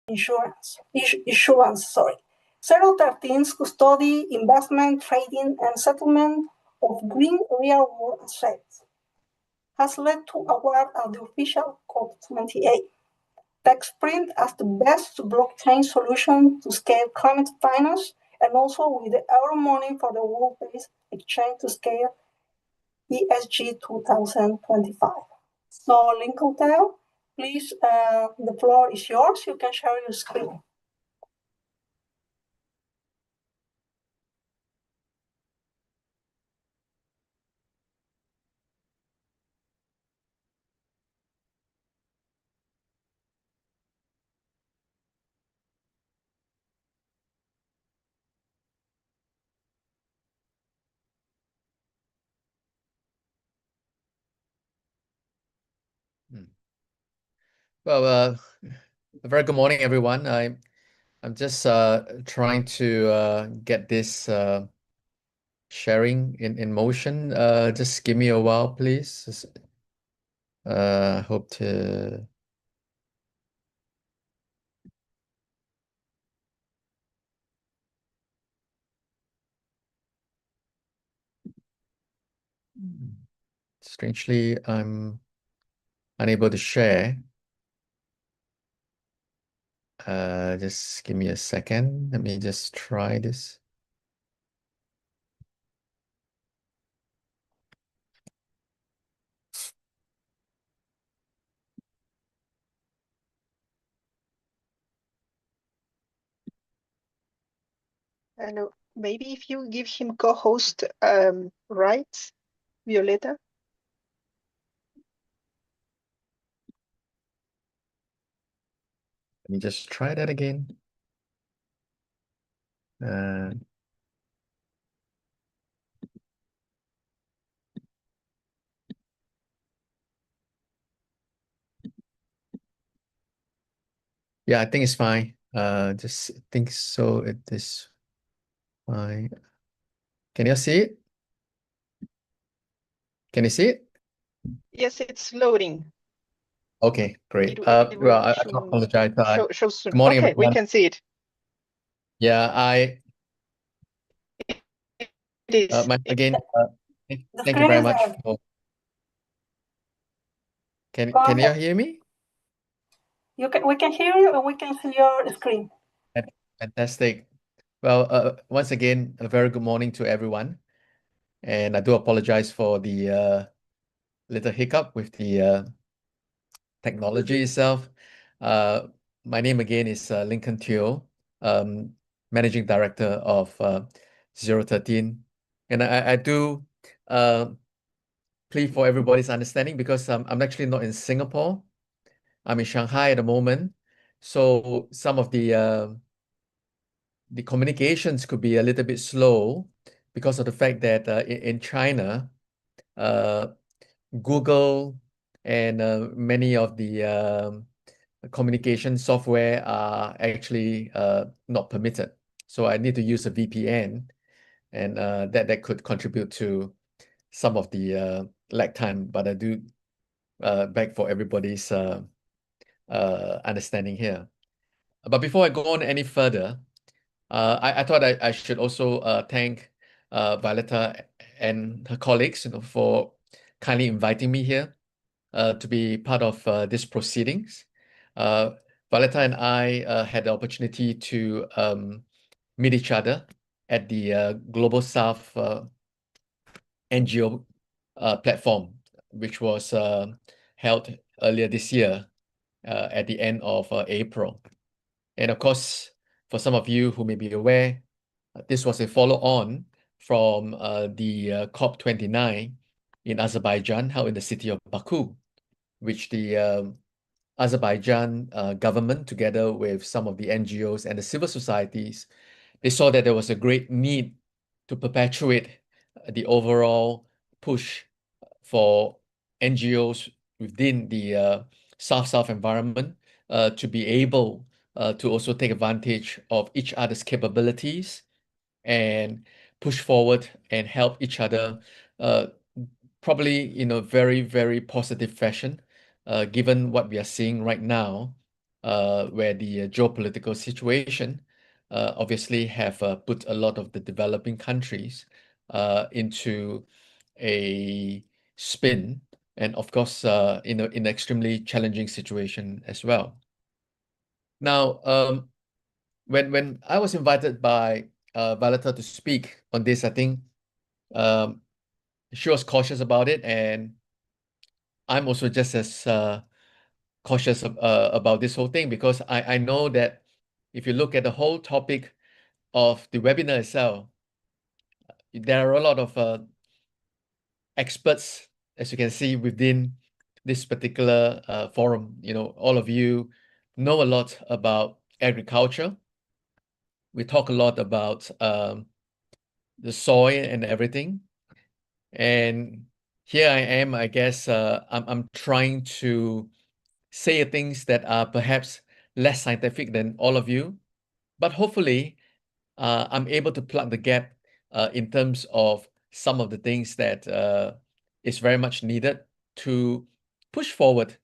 issuance. 013's custody, investment, trading, and settlement of green real-world assets has led to award of the official COP28 TechSprint as the best blockchain solution to scale climate finance, and also with the Euro money for the world-based exchange to scale ESG 2025. So, Lincoln Tao, please, the floor is yours. You can share your screen. Well, a very good morning, everyone. I'm just trying to get this sharing in motion. Just give me a while, please. Hope to. Strangely, I'm unable to share. Just give me a second. Let me just try this. And maybe if you give him co-host rights, Violeta. Let me just try that again. Yeah, I think it's fine. Just think so. It is fine. Can you see it? Can you see it? Yes, it's loading. Okay, great. It will Well, I apologize. show soon. Good morning, Okay, everyone. we can see it. Yeah, It is. again, The thank you very screen is much there. for. Can Go you ahead. hear me? We can hear you and we can see your screen. Fantastic. Well, once again, a very good morning to everyone. And I do apologize for the little hiccup with the technology itself. My name again is Lincoln Teo, Managing Director of 013. And I do plead for everybody's understanding because I'm actually not in Singapore. I'm in Shanghai at the moment. So some of the communications could be a little bit slow because of the fact that in China, Google and many of the communication software are actually not permitted. So I need to use a VPN, and that could contribute to some of the lag time. But I do beg for everybody's understanding here. But before I go on any further, I thought I should also thank Violeta and her colleagues, for kindly inviting me here to be part of these proceedings. Violeta and I had the opportunity to meet each other at the Global South NGO platform, which was held earlier this year at the end of April. And of course, for some of you who may be aware, this was a follow-on from the COP29 in Azerbaijan, held in the city of Baku, which the Azerbaijan government, together with some of the NGOs and the civil societies, they saw that there was a great need to perpetuate the overall push for NGOs within the South-South environment to be able to also take advantage of each other's capabilities and push forward and help each other, probably in a very, very positive fashion, given what we are seeing right now where the geopolitical situation obviously have put a lot of the developing countries into a spin, and of course, in an extremely challenging situation as well. Now, when I was invited by Violeta to speak on this, I think she was cautious about it, and I'm also just as cautious about this whole thing, because I know that if you look at the whole topic of the webinar itself, there are a lot of experts, as you can see, within this particular forum. You know, all of you know a lot about agriculture. We talk a lot about the soil and everything. And here I am, I guess, I'm trying to say things that are perhaps less scientific than all of you, but hopefully I'm able to plug the gap in terms of some of the things that is very much needed to push forward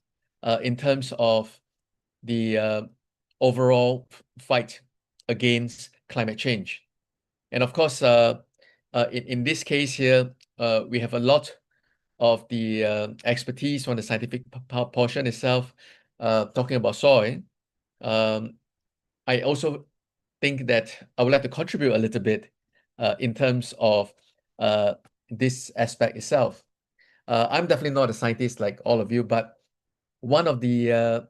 in terms of the overall fight against climate change. And of course, in this case here, we have a lot of the expertise on the scientific portion itself, talking about soil. I also think that I would like to contribute a little bit in terms of this aspect itself. I'm definitely not a scientist like all of you, but one of the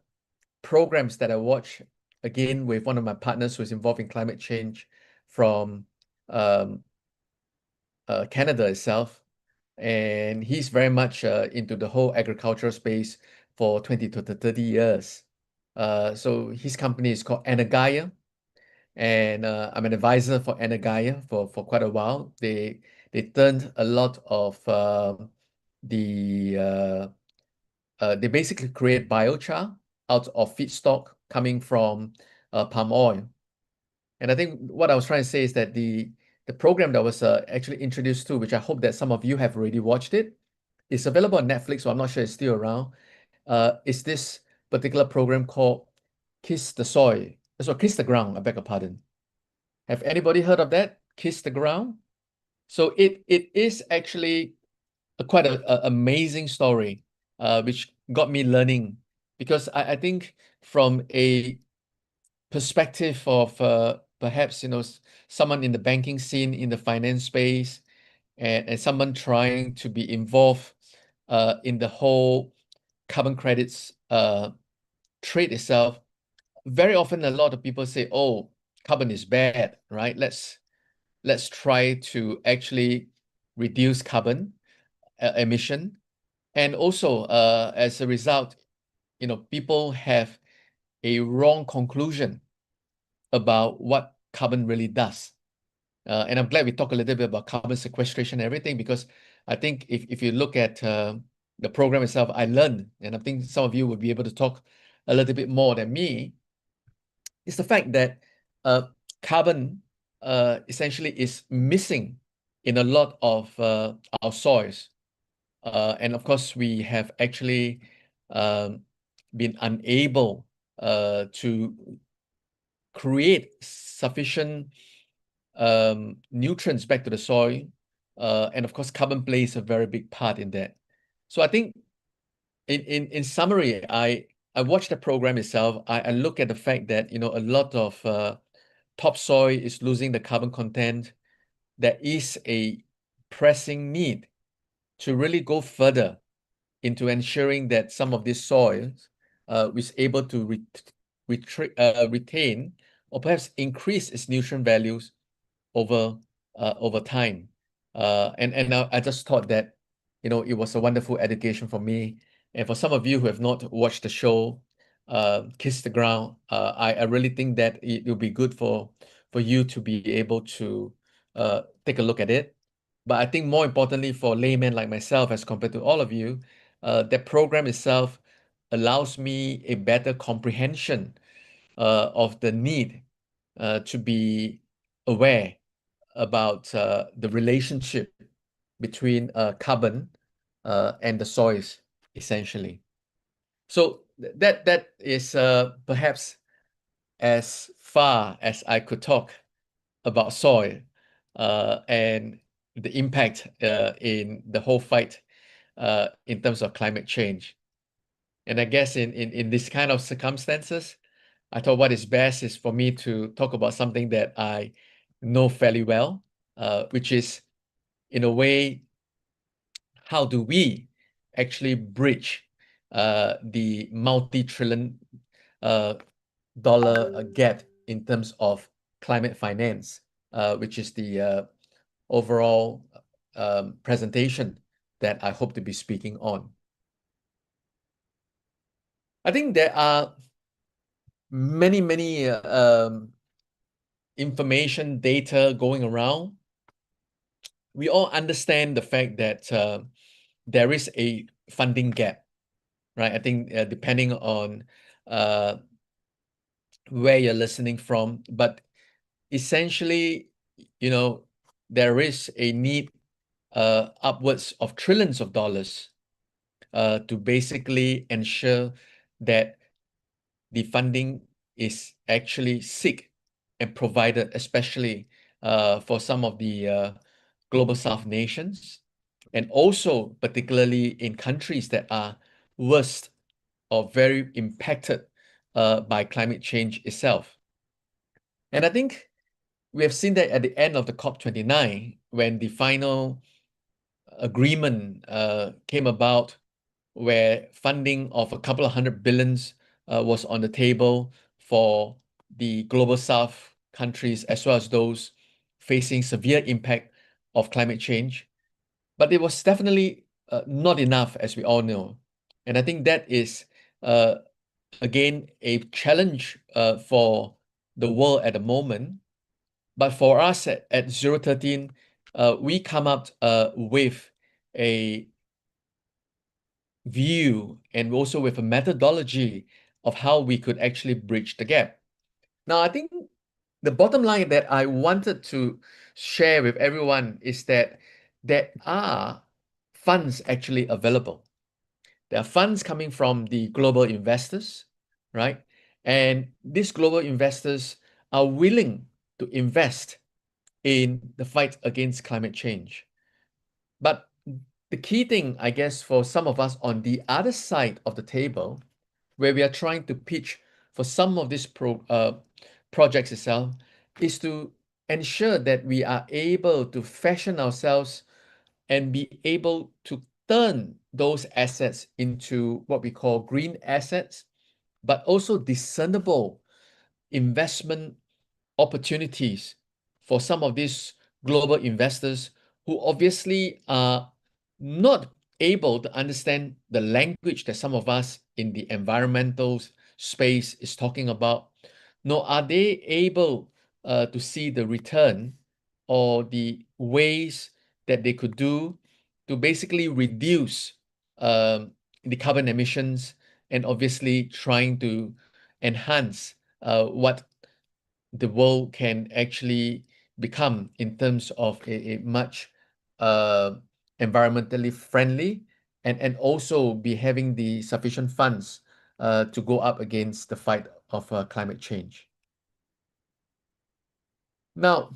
programs that I watch, again, with one of my partners who's involved in climate change from Canada itself, and he's very much into the whole agricultural space for 20 to 30 years. So his company is called Energaia, and I'm an advisor for Energaia for quite a while. They turned a lot of they basically create biochar out of feedstock coming from palm oil. And I think what I was trying to say is that the program that was actually introduced to, which I hope that some of you have already watched it, is available on Netflix, so I'm not sure it's still around. Is this particular program called Kiss the Soil? So Kiss the Ground, I beg your pardon. Have anybody heard of that? Kiss the Ground? So it is actually quite a amazing story, which got me learning, because I think from a perspective of perhaps, you know, someone in the banking scene, in the finance space, and someone trying to be involved in the whole carbon credits trade itself, very often a lot of people say, oh, carbon is bad, right? Let's try to actually reduce carbon emission. And also, as a result, you know, people have a wrong conclusion about what carbon really does. And I'm glad we talk a little bit about carbon sequestration and everything, because I think if you look at the program itself, I learned, and I think some of you will be able to talk a little bit more than me, is the fact that carbon essentially is missing in a lot of our soils. And of course, we have actually been unable to create sufficient nutrients back to the soil. And of course, carbon plays a very big part in that. So I think in summary, I watched the program itself. I look at the fact that, you know, a lot of topsoil is losing the carbon content. There is a pressing need to really go further into ensuring that some of these soils is able to retain or perhaps increase its nutrient values over time. And I just thought that, you know, it was a wonderful education for me. And for some of you who have not watched the show, Kiss the Ground, I really think that it will be good for you to be able to take a look at it. But I think more importantly for laymen like myself, as compared to all of you, that program itself allows me a better comprehension of the need to be aware about the relationship between carbon and the soils, essentially. So that is perhaps as far as I could talk about soil and the impact in the whole fight in terms of climate change. And I guess in this kind of circumstances, I thought what is best is for me to talk about something that I know fairly well, which is, in a way, how do we actually bridge the multi-trillion dollar gap in terms of climate finance, which is the overall presentation that I hope to be speaking on. I think there are many information, data going around. We all understand the fact that there is a funding gap, right? I think depending on where you're listening from, but essentially, there is a need upwards of trillions of dollars to basically ensure that the funding is actually sought and provided, especially for some of the global South nations, and also particularly in countries that are worst or very impacted by climate change itself. And I think we have seen that at the end of the COP29, when the final agreement came about, where funding of a couple of $100 billion was on the table for the global South countries, as well as those facing severe impact of climate change. But it was definitely not enough, as we all know. And I think that is, again, a challenge for the world at the moment. But for us at 013, we come up with a view and also with a methodology of how we could actually bridge the gap. Now, I think the bottom line that I wanted to share with everyone is that there are funds actually available. There are funds coming from the global investors, right? And these global investors are willing to invest in the fight against climate change. But the key thing, I guess, for some of us on the other side of the table, where we are trying to pitch for some of these projects itself, is to ensure that we are able to fashion ourselves and be able to turn those assets into what we call green assets, but also discernible investment opportunities for some of these global investors who obviously are not able to understand the language that some of us in the environmental space is talking about, nor are they able to see the return or the ways that they could do to basically reduce the carbon emissions and obviously trying to enhance what the world can actually become in terms of a much environmentally friendly and also be having the sufficient funds to go up against the fight of climate change. Now,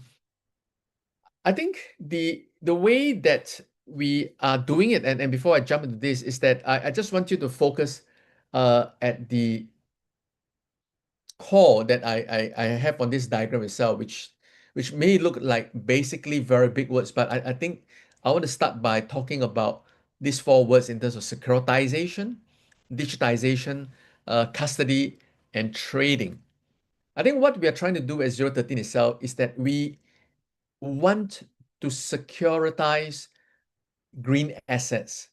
I think the way that we are doing it, and before I jump into this, is that I just want you to focus at the core that I have on this diagram itself, which may look like basically very big words, but I think I want to start by talking about these four words in terms of securitization, digitization, custody, and trading. I think what we are trying to do at 013 itself is that we want to securitize green assets.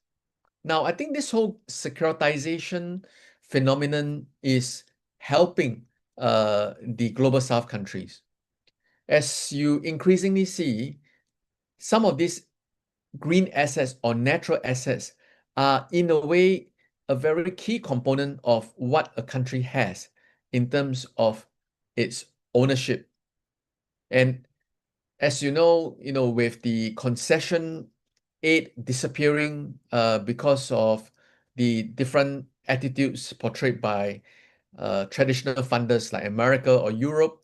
Now, I think this whole securitization phenomenon is helping the global South countries. As you increasingly see, some of these green assets or natural assets are, in a way, a very key component of what a country has in terms of its ownership. And as you know, with the concession aid disappearing because of the different attitudes portrayed by traditional funders like America or Europe,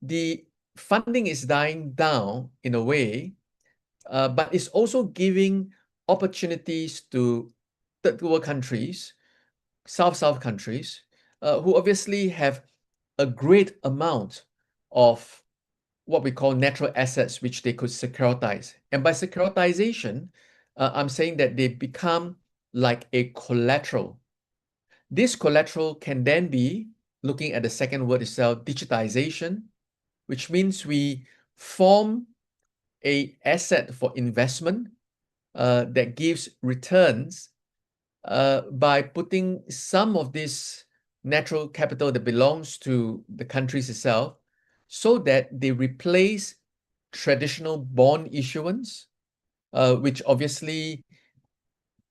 the funding is dying down in a way, but it's also giving opportunities to third world countries, South countries, who obviously have a great amount of what we call natural assets, which they could securitize. And by securitization, I'm saying that they become like a collateral. This collateral can then be, looking at the second word itself, digitization, which means we form a asset for investment that gives returns by putting some of this natural capital that belongs to the countries itself, so that they replace traditional bond issuance, which obviously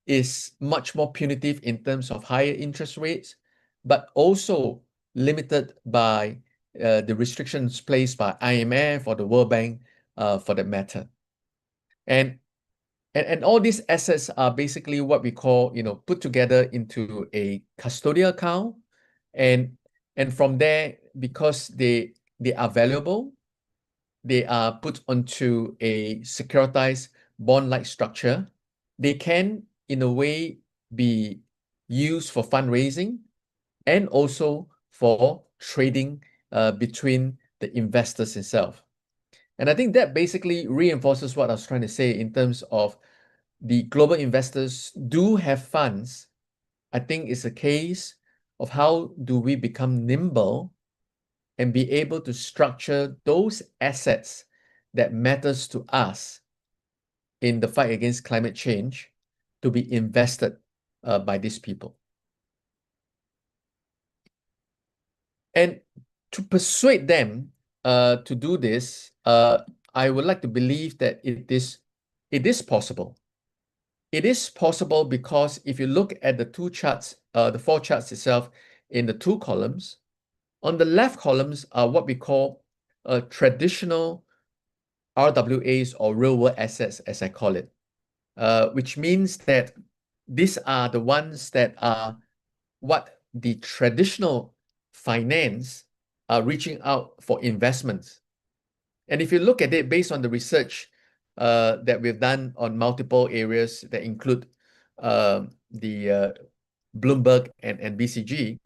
is much more punitive in terms of higher interest rates, but also limited by the restrictions placed by IMF or the World Bank for that matter. And all these assets are basically what we call, put together into a custodial account. And from there, because they are valuable, they are put onto a securitized bond-like structure. They can, in a way, be used for fundraising and also for trading between the investors itself. And I think that basically reinforces what I was trying to say in terms of the global investors do have funds. I think it's a case of how do we become nimble and be able to structure those assets that matters to us in the fight against climate change to be invested by these people. And to persuade them to do this, I would like to believe that it is possible. It is possible because if you look at the two charts, the four charts itself in the two columns, on the left columns are what we call traditional RWAs or real world assets, as I call it, which means that these are the ones that are what the traditional finance are reaching out for investments. And if you look at it based on the research that we've done on multiple areas that include the Bloomberg and BCG,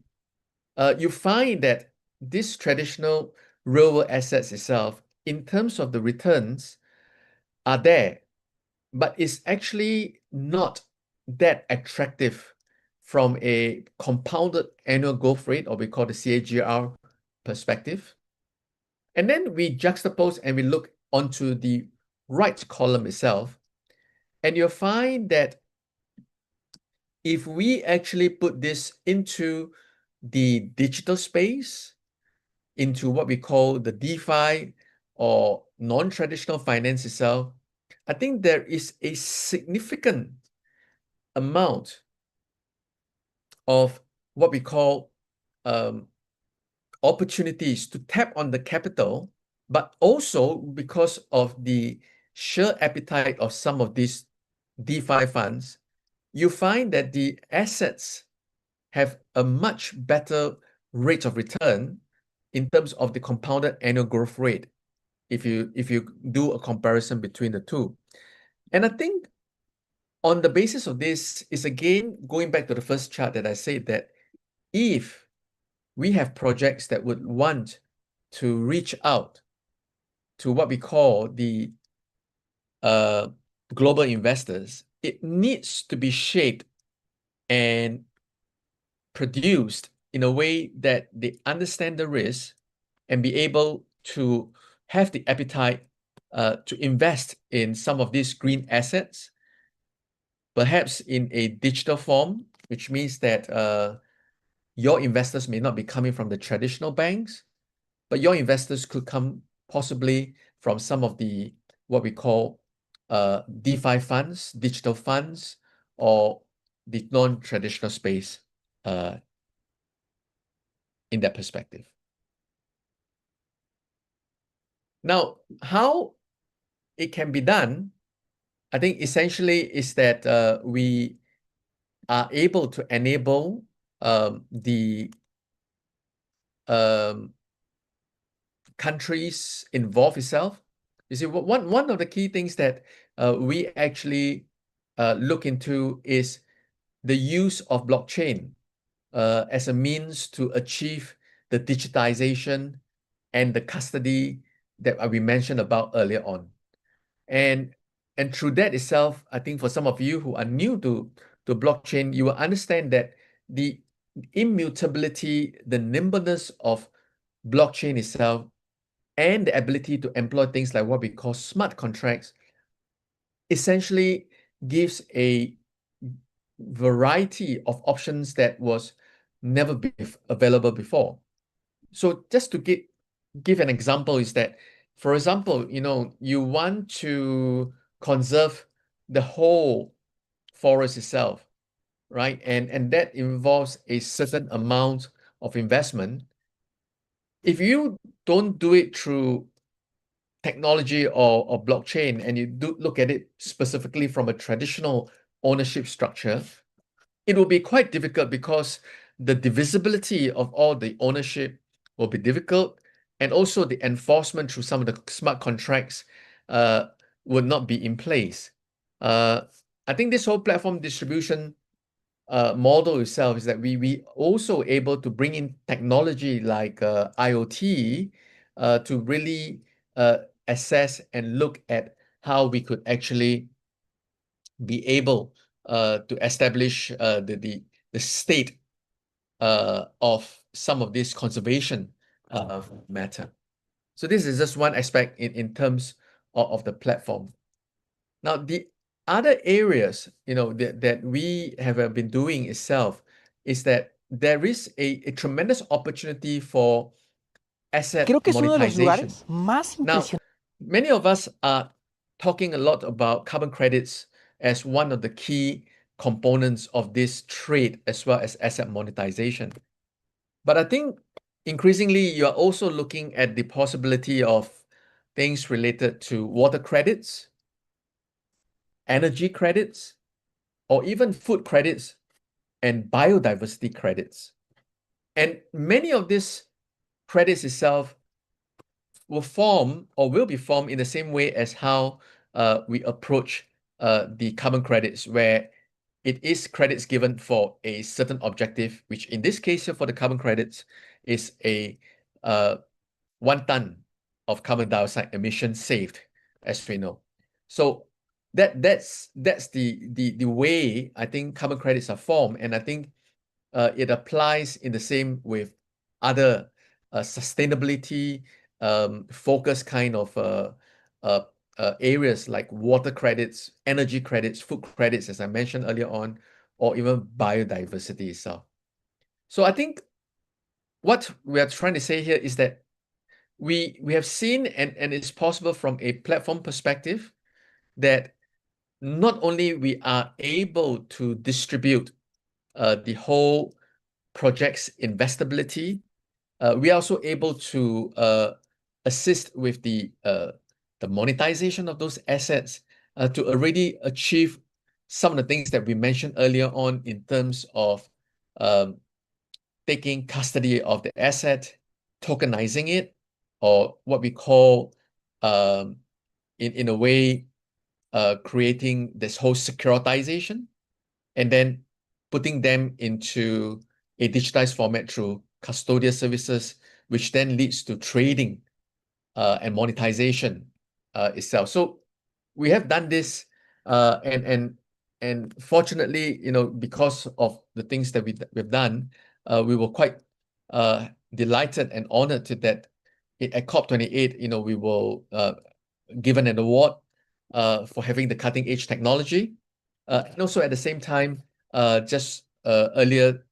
you find that this traditional real world assets itself, in terms of the returns, are there, but it's actually not that attractive from a compounded annual growth rate, or we call the CAGR perspective. And then we juxtapose and we look onto the right column itself, and you'll find that if we actually put this into the digital space, into what we call the DeFi or non-traditional finance itself, I think there is a significant amount of what we call opportunities to tap on the capital, but also because of the sheer appetite of some of these DeFi funds, you find that the assets have a much better rate of return in terms of the compounded annual growth rate, if you do a comparison between the two. And I think on the basis of this is, again, going back to the first chart that I said, that if we have projects that would want to reach out to what we call the global investors, it needs to be shaped and produced in a way that they understand the risk and be able to have the appetite to invest in some of these green assets, perhaps in a digital form, which means that your investors may not be coming from the traditional banks, but your investors could come possibly from some of the what we call DeFi funds, digital funds, or the non-traditional space in that perspective. Now, how it can be done, I think essentially is that we are able to enable the countries involved itself. You see, one of the key things that we actually look into is the use of blockchain as a means to achieve the digitization and the custody that we mentioned about earlier on. And through that itself, I think for some of you who are new to blockchain, you will understand that the immutability, the nimbleness of blockchain itself, and the ability to employ things like what we call smart contracts essentially gives a variety of options that was never available before. So just to give an example is that, for example, you want to conserve the whole forest itself, right? And that involves a certain amount of investment. If you don't do it through technology or blockchain, and you do look at it specifically from a traditional ownership structure, it will be quite difficult because the divisibility of all the ownership will be difficult, and also the enforcement through some of the smart contracts would not be in place. I think this whole platform distribution model itself is that we also able to bring in technology like IoT to really assess and look at how we could actually be able to establish the state of some of this conservation matter. So this is just one aspect in terms of the platform. Now, the other areas, that we have been doing itself is that there is a tremendous opportunity for asset Creo que es uno de los monetization. lugares más Now, impresionantes. many of us are talking a lot about carbon credits as one of the key components of this trade as well as asset monetization. But I think increasingly you are also looking at the possibility of things related to water credits, energy credits, or even food credits and biodiversity credits. And many of these credits itself will form or will be formed in the same way as how we approach the carbon credits, where it is credits given for a certain objective, which in this case here for the carbon credits is a 1 ton of carbon dioxide emission saved, as we know. So that's the way I think carbon credits are formed, and I think it applies in the same with other sustainability focus kind of areas like water credits, energy credits, food credits, as I mentioned earlier on, or even biodiversity itself. So I think what we are trying to say here is that we have seen, and it's possible from a platform perspective, that not only we are able to distribute the whole project's investability, we are also able to assist with the monetization of those assets to already achieve some of the things that we mentioned earlier on in terms of taking custody of the asset, tokenizing it, or what we call in a way creating this whole securitization, and then putting them into a digitized format through custodial services, which then leads to trading and monetization itself. So we have done this, and fortunately, because of the things that we've done, we were quite delighted and honored to that at COP28, we were given an award for having the cutting edge technology. And also at the same time, just earlier,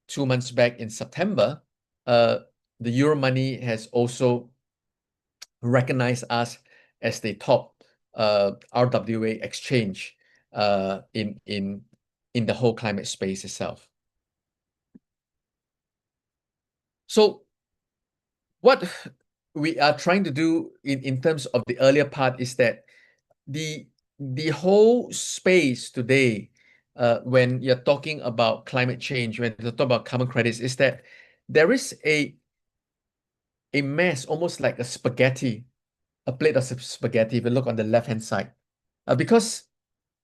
2 months back in September, the Euromoney has also recognized us as the top RWA exchange in the whole climate space itself. So what we are trying to do in terms of the earlier part is that the whole space today when you're talking about climate change, when you talk about carbon credits, is that there is a mess, almost like a spaghetti, a plate of spaghetti, if you look on the left-hand side. Because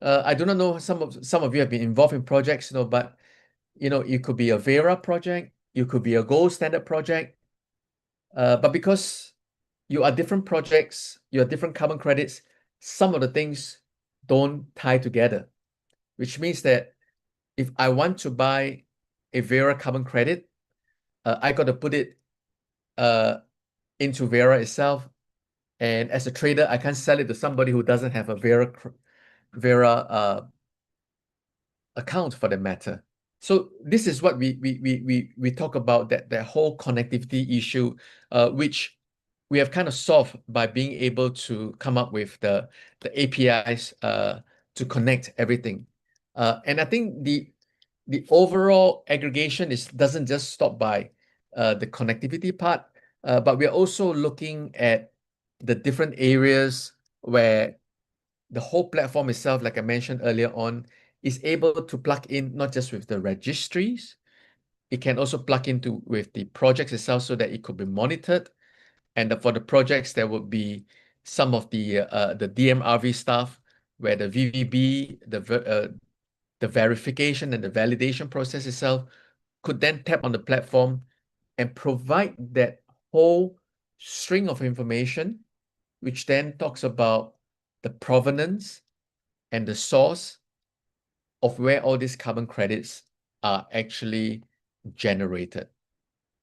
I do not know, some of you have been involved in projects, but it could be a Vera project, it could be a gold standard project. But because you are different projects, you are different carbon credits, some of the things don't tie together, which means that if I want to buy a Vera carbon credit, I got to put it into Vera itself. And as a trader, I can't sell it to somebody who doesn't have a Vera account for the matter. So this is what we talk about, that whole connectivity issue, which we have kind of solved by being able to come up with the APIs to connect everything. And I think the overall aggregation doesn't just stop by the connectivity part, but we're also looking at the different areas where the whole platform itself, like I mentioned earlier on, is able to plug in not just with the registries, it can also plug into with the projects itself so that it could be monitored. And for the projects, there would be some of the DMRV stuff where the VVB, the verification and the validation process itself could then tap on the platform and provide that whole string of information, which then talks about the provenance and the source of where all these carbon credits are actually generated.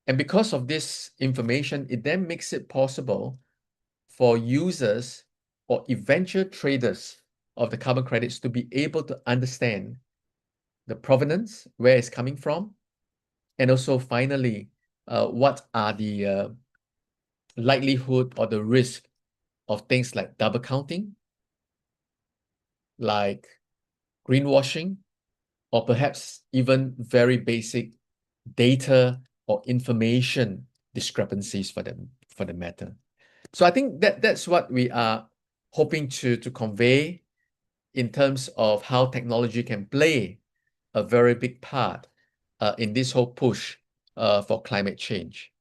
And because of this information, it then makes it possible for users or eventual traders of the carbon credits to be able to understand the provenance, where it's coming from, and also finally, what are the likelihood or the risk of things like double counting, like greenwashing, or perhaps even very basic data or information discrepancies for the matter. So I think that's what we are hoping to convey in terms of how technology can play a very big part in this whole push for climate change.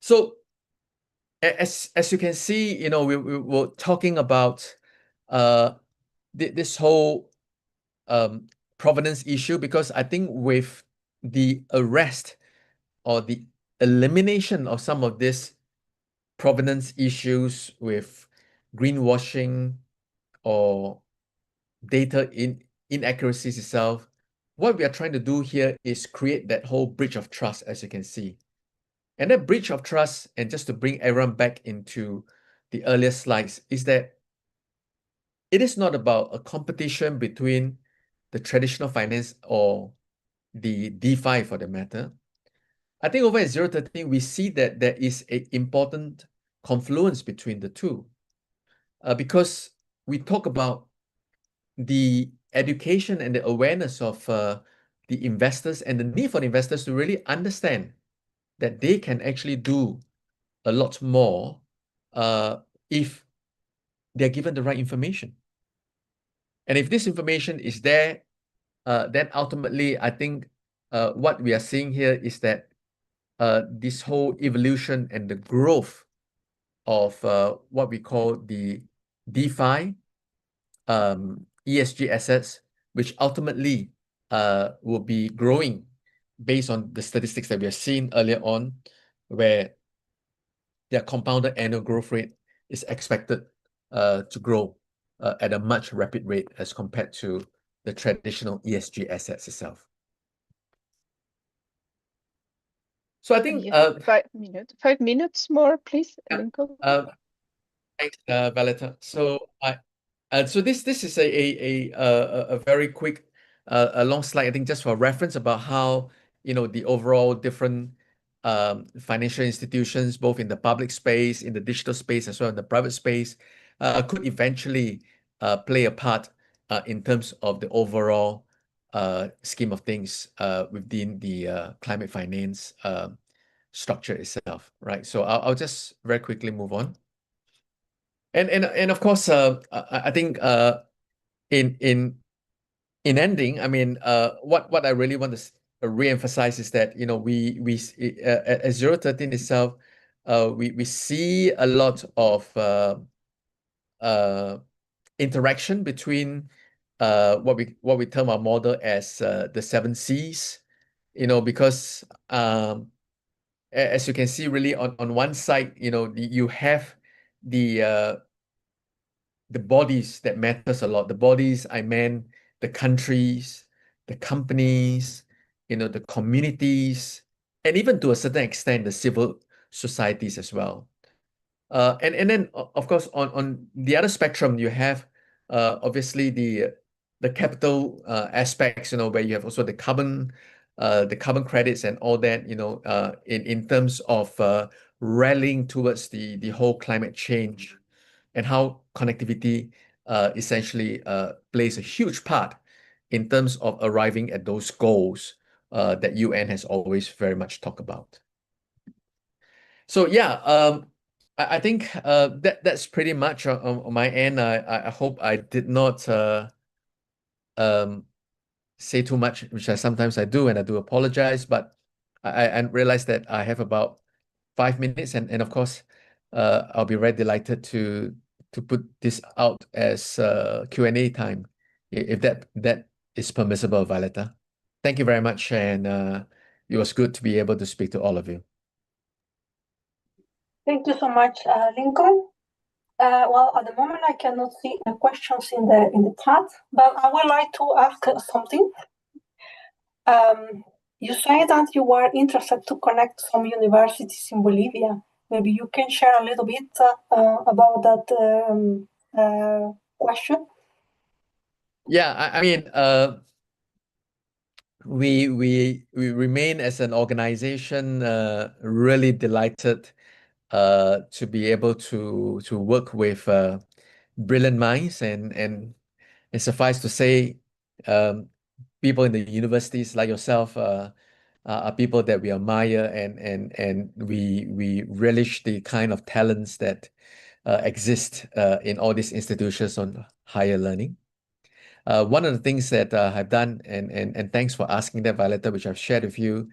So as you can see, we were talking about this whole provenance issue, because I think with the arrest or the elimination of some of these provenance issues with greenwashing or data inaccuracies itself, what we are trying to do here is create that whole bridge of trust, as you can see. And that bridge of trust, and just to bring everyone back into the earlier slides, is that it is not about a competition between the traditional finance or the DeFi for the matter. I think over at 013, we see that there is an important confluence between the two, because we talk about the education and the awareness of the investors, and the need for the investors to really understand that they can actually do a lot more if they're given the right information. And if this information is there, then ultimately, I think what we are seeing here is that this whole evolution and the growth of what we call the DeFi ESG assets, which ultimately will be growing based on the statistics that we have seen earlier on, where their compounded annual growth rate is expected to grow at a much rapid rate as compared to the traditional ESG assets itself. So I think 5 minutes more, please, Lincoln. Thanks, Valeta. So so this is a very quick a long slide, I think, just for reference about how the overall different financial institutions, both in the public space, in the digital space, as well as in the private space, could eventually play a part in terms of the overall scheme of things within the climate finance structure itself, right? So I'll just very quickly move on. And of course, I think in ending, I mean, what I really want to re-emphasize is that, you know, at 013 itself, we see a lot of interaction between what we term our model as the 7 Cs, you know, because as you can see, really on one side, you know, you have the bodies that matters a lot. The bodies, I mean, the countries, the companies, you know, the communities, and even to a certain extent, the civil societies as well. And then of course on the other spectrum you have obviously the capital aspects, you know, where you have also the carbon credits and all that, you know, in terms of rallying towards the whole climate change and how connectivity essentially plays a huge part in terms of arriving at those goals that UN has always very much talked about. So yeah, I think that's pretty much on my end. I hope I did not say too much, which I sometimes do, and I do apologize. But I realize that I have about 5 minutes, and of course, I'll be very delighted to put this out as Q&A time, if that is permissible, Violeta. Thank you very much, and it was good to be able to speak to all of you. Thank you so much, Lincoln. Well, at the moment, I cannot see the questions in the chat, but I would like to ask something. You say that you were interested to connect some universities in Bolivia. Maybe you can share a little bit about that question. Yeah, I mean, we remain as an organization really delighted to be able to work with brilliant minds, and suffice to say, people in the universities like yourself are people that we admire, and we relish the kind of talents that exist in all these institutions on higher learning. One of the things that I've done, and thanks for asking that, Violeta, which I've shared with you,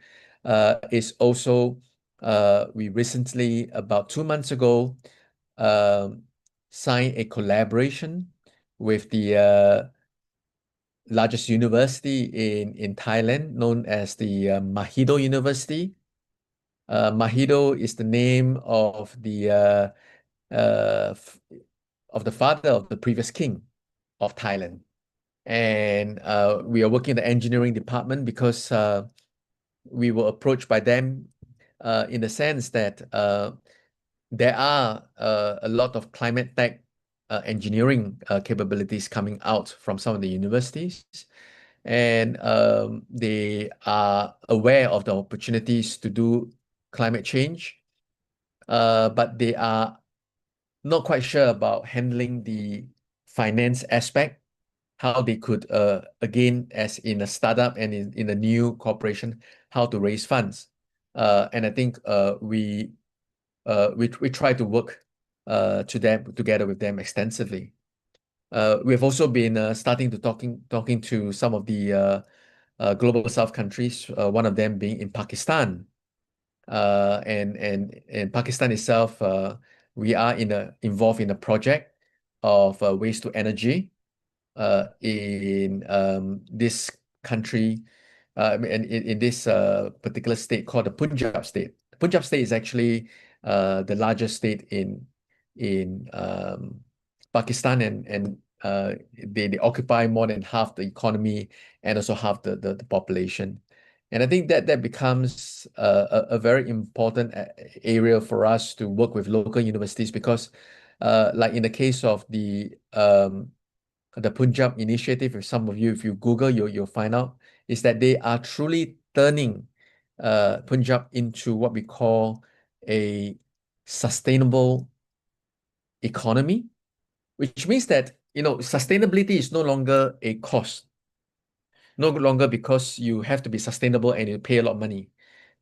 is also we recently, about 2 months ago, signed a collaboration with the largest university in Thailand, known as the Mahidol University. Mahidol is the name of the father of the previous king of Thailand. And we are working in the engineering department because we were approached by them in the sense that there are a lot of climate tech engineering capabilities coming out from some of the universities. And they are aware of the opportunities to do climate change, but they are not quite sure about handling the finance aspect, how they could, again, as in a startup and in a new corporation, how to raise funds. And I think we try to work together with them extensively. We've also been starting to talking to some of the global South countries, one of them being in Pakistan. And Pakistan itself, we are involved in a project of waste to energy in this country, and in this particular state called the Punjab state. The Punjab state is actually the largest state in Pakistan, and they occupy more than half the economy and also half the population. And I think that becomes a very important area for us to work with local universities, because like in the case of the Punjab initiative, if some of you, if you Google, you'll find out, is that they are truly turning Punjab into what we call a sustainable economy, which means that, you know, sustainability is no longer a cost, no longer because you have to be sustainable and you pay a lot of money,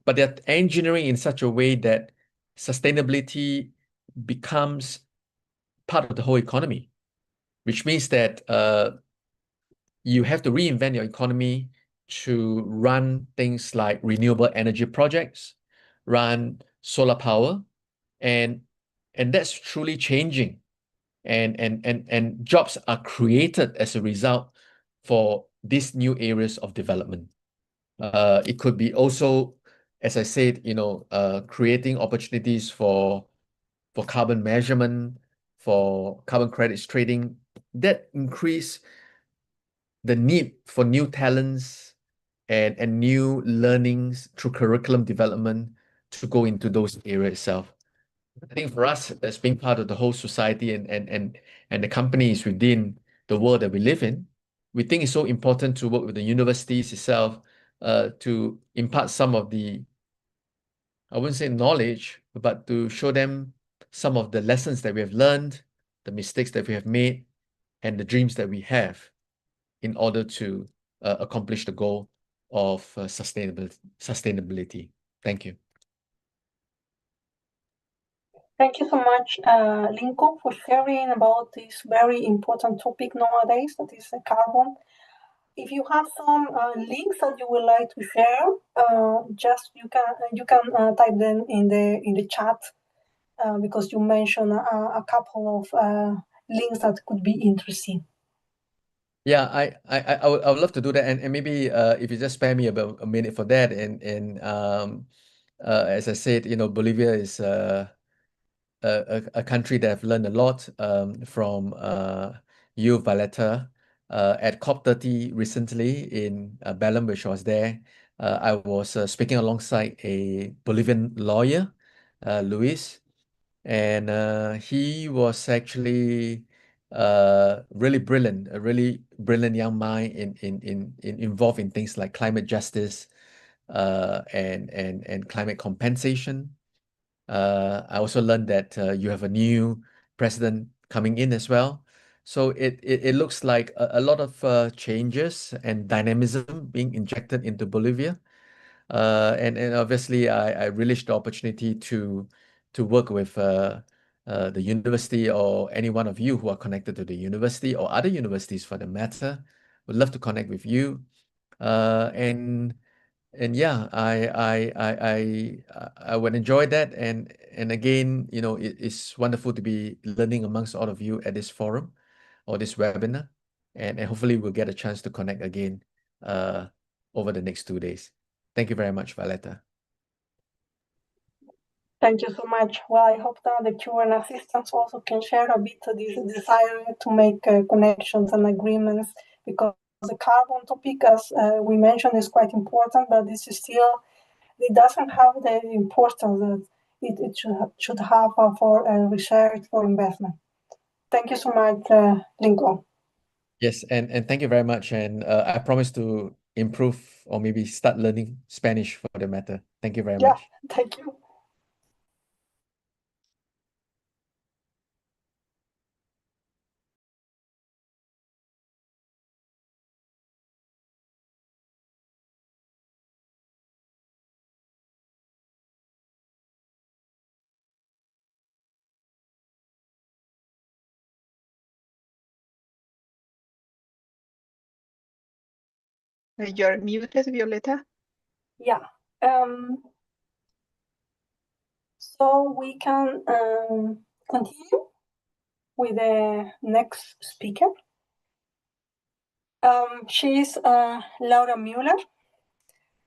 but they're engineering in such a way that sustainability becomes part of the whole economy, which means that you have to reinvent your economy to run things like renewable energy projects, run solar power, and that's truly changing. And jobs are created as a result for these new areas of development. It could be also, as I said, creating opportunities for carbon measurement, for carbon credits trading, that increase the need for new talents and new learnings through curriculum development to go into those areas itself. I think for us, as being part of the whole society and the companies within the world that we live in, we think it's so important to work with the universities itself to impart some of the, I wouldn't say knowledge, but to show them some of the lessons that we have learned, the mistakes that we have made, and the dreams that we have in order to accomplish the goal of sustainability. Thank you. Thank you so much, Lincoln, for sharing about this very important topic nowadays, that is carbon. If you have some links that you would like to share, just you can type them in the chat because you mentioned a couple of links that could be interesting. Yeah, I would love to do that, and maybe if you just spare me about a minute for that, and as I said, Bolivia is a country that I've learned a lot from you, Valletta, at COP30 recently in Belém, which I was there. I was speaking alongside a Bolivian lawyer, Luis, and he was actually really brilliant, a really brilliant young mind involved in things like climate justice and climate compensation. I also learned that you have a new president coming in as well. So it looks like a lot of changes and dynamism being injected into Bolivia. And obviously, I relish the opportunity to work with the university or any one of you who are connected to the university or other universities for the matter. Would love to connect with you. And yeah, I would enjoy that. And again, it's wonderful to be learning amongst all of you at this forum or this webinar. And hopefully we'll get a chance to connect again over the next 2 days. Thank you very much, Valletta. Thank you so much. Well, I hope that the Q&A assistants also can share a bit of this desire to make connections and agreements, because the carbon topic, as we mentioned, is quite important, but this is still, it doesn't have the importance that it should have for research, for investment. Thank you so much, Lincoln. Yes, and thank you very much. And I promise to improve or maybe start learning Spanish for the matter. Thank you very much. Thank you. You're muted, Violeta. Yeah. So we can continue with the next speaker. She's Laura Müller.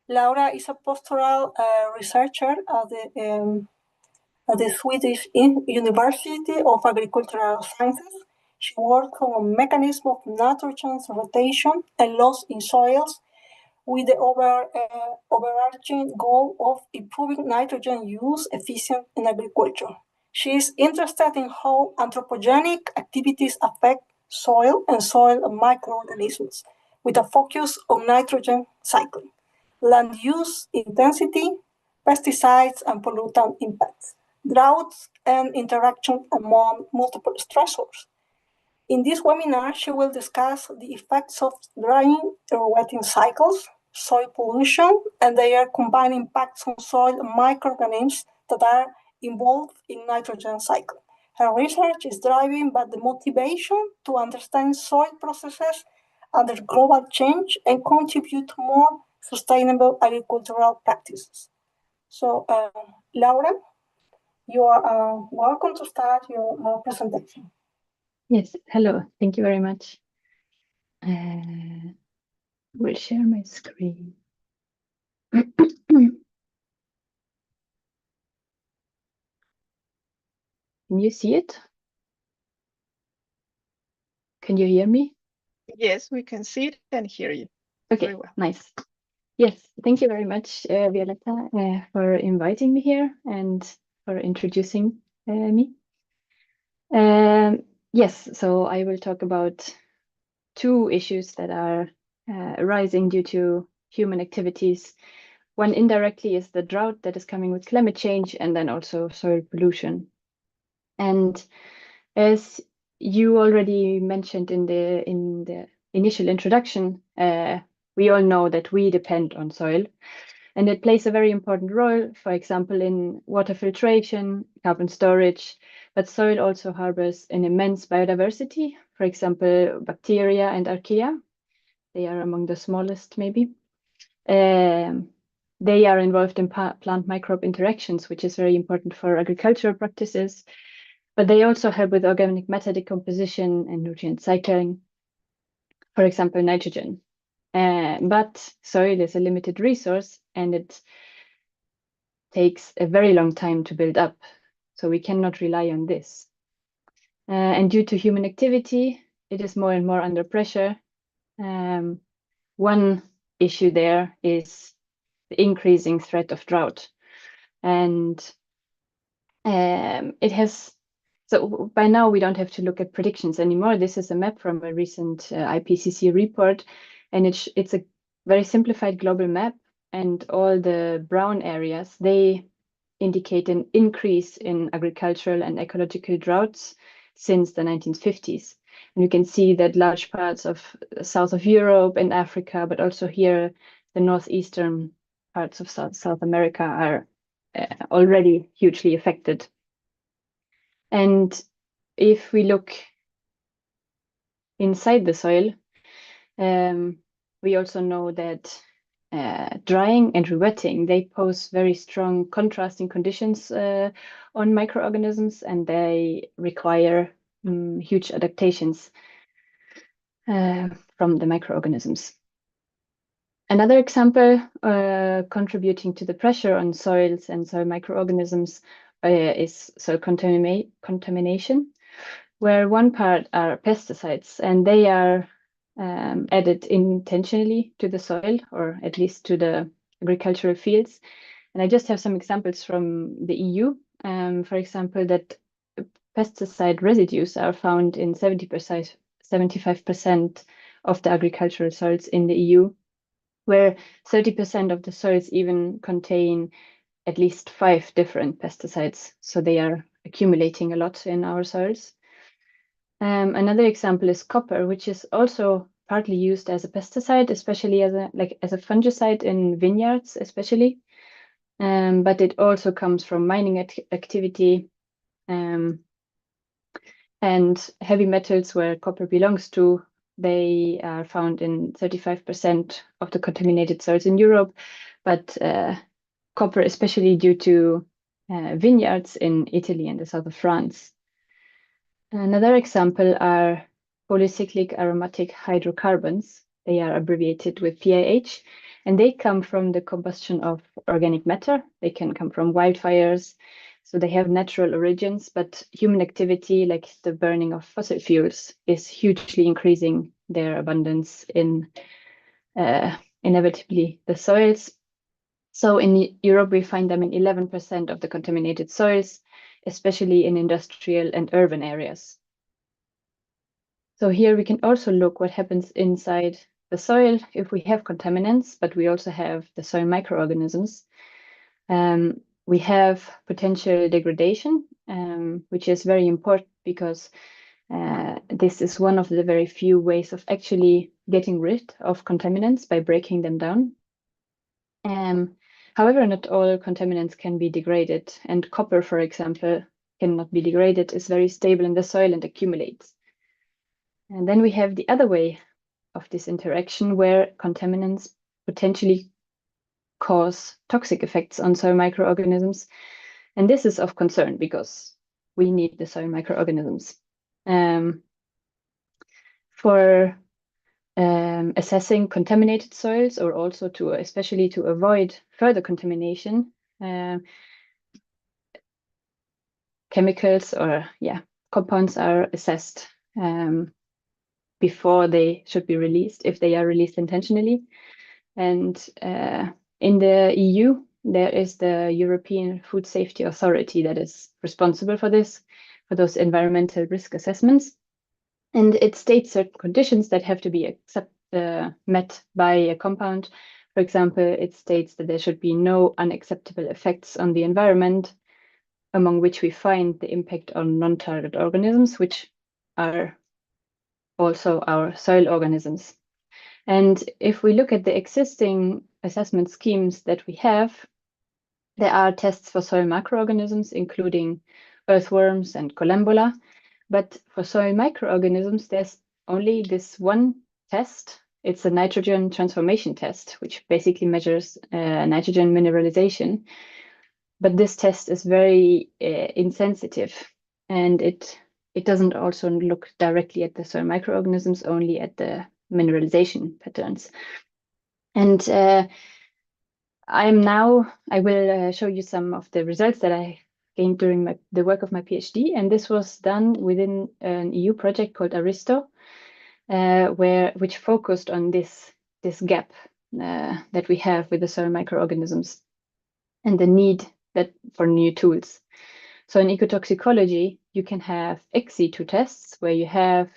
Laura is a postdoctoral researcher at the Swedish University of Agricultural Sciences. She worked on a mechanism of nitrogen rotation and loss in soils with the overarching goal of improving nitrogen use efficient in agriculture. She is interested in how anthropogenic activities affect soil and soil microorganisms, with a focus on nitrogen cycling, land use intensity, pesticides and pollutant impacts, droughts, and interaction among multiple stressors. In this webinar, she will discuss the effects of drying or wetting cycles, soil pollution, and their combined impacts on soil microorganisms that are involved in nitrogen cycle. Her research is driven by the motivation to understand soil processes under global change and contribute to more sustainable agricultural practices. So, Laura, you are welcome to start your presentation. Yes, hello, thank you very much. We'll share my screen. Can you see it? Can you hear me? Yes, we can see it and hear you. Okay, Very well. nice. Yes, thank you very much, Violetta, for inviting me here and for introducing me. Yes, so I will talk about two issues that are arising due to human activities. One indirectly is the drought that is coming with climate change, and then also soil pollution. And as you already mentioned in the initial introduction, we all know that we depend on soil, and it plays a very important role, for example, in water filtration, carbon storage, but soil also harbors an immense biodiversity, for example, bacteria and archaea. They are among the smallest, maybe. They are involved in plant microbe interactions, which is very important for agricultural practices, but they also help with organic matter decomposition and nutrient cycling, for example, nitrogen. But soil is a limited resource and it takes a very long time to build up, so we cannot rely on this. And due to human activity, it is more and more under pressure. One issue there is the increasing threat of drought. And it has, so by now we don't have to look at predictions anymore. This is a map from a recent IPCC report, and it's a very simplified global map, and all the brown areas, they indicate an increase in agricultural and ecological droughts since the 1950s. And you can see that large parts of south of Europe and Africa, but also here, the northeastern parts of South America are already hugely affected. And if we look inside the soil, we also know that drying and rewetting, they pose very strong contrasting conditions on microorganisms, and they require huge adaptations from the microorganisms. Another example contributing to the pressure on soils and soil microorganisms is soil contamination, where one part are pesticides, and they are added intentionally to the soil, or at least to the agricultural fields. And I just have some examples from the EU. For example, that pesticide residues are found in 75% of the agricultural soils in the EU, where 30% of the soils even contain at least 5 different pesticides. So they are accumulating a lot in our soils. Another example is copper, which is also partly used as a pesticide, especially as a fungicide in vineyards, especially. But it also comes from mining activity, and heavy metals, where copper belongs to. They are found in 35% of the contaminated soils in Europe, but copper, especially due to vineyards in Italy and the south of France. Another example are polycyclic aromatic hydrocarbons. They are abbreviated with PAH, and they come from the combustion of organic matter. They can come from wildfires, so they have natural origins, but human activity, like the burning of fossil fuels, is hugely increasing their abundance in inevitably the soils. So in Europe, we find them in 11% of the contaminated soils, especially in industrial and urban areas. So here we can also look what happens inside the soil if we have contaminants, but we also have the soil microorganisms. We have potential degradation, which is very important because this is one of the very few ways of actually getting rid of contaminants, by breaking them down. However, not all contaminants can be degraded, and copper, for example, cannot be degraded, is very stable in the soil and accumulates. And then we have the other way of this interaction where contaminants potentially cause toxic effects on soil microorganisms. And this is of concern because we need the soil microorganisms. For assessing contaminated soils, or also especially to avoid further contamination, chemicals or compounds are assessed before they should be released, if they are released intentionally. And in the EU, there is the European Food Safety Authority that is responsible for this, for those environmental risk assessments. And it states certain conditions that have to be met by a compound. For example, it states that there should be no unacceptable effects on the environment, among which we find the impact on non-target organisms, which are also our soil organisms. And if we look at the existing assessment schemes that we have, there are tests for soil microorganisms, including earthworms and collembola. But for soil microorganisms, there's only this one test. It's a nitrogen transformation test, which basically measures nitrogen mineralization. But this test is very insensitive, and it doesn't also look directly at the soil microorganisms, only at the mineralization patterns. And I will show you some of the results that I gained during the work of my PhD, and this was done within an EU project called Aristo, which focused on this gap that we have with the soil microorganisms and the need for new tools. So in ecotoxicology, you can have ex situ tests where you have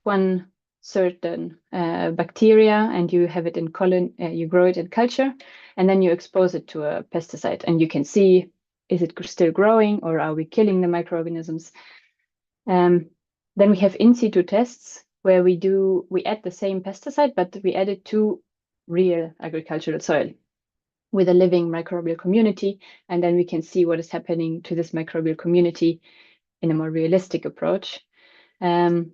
one certain bacteria and you have it in you grow it in culture, and then you expose it to a pesticide, and you can see, is it still growing or are we killing the microorganisms? Then we have in situ tests where we add the same pesticide, but we add it to real agricultural soil with a living microbial community, and then we can see what is happening to this microbial community in a more realistic approach. And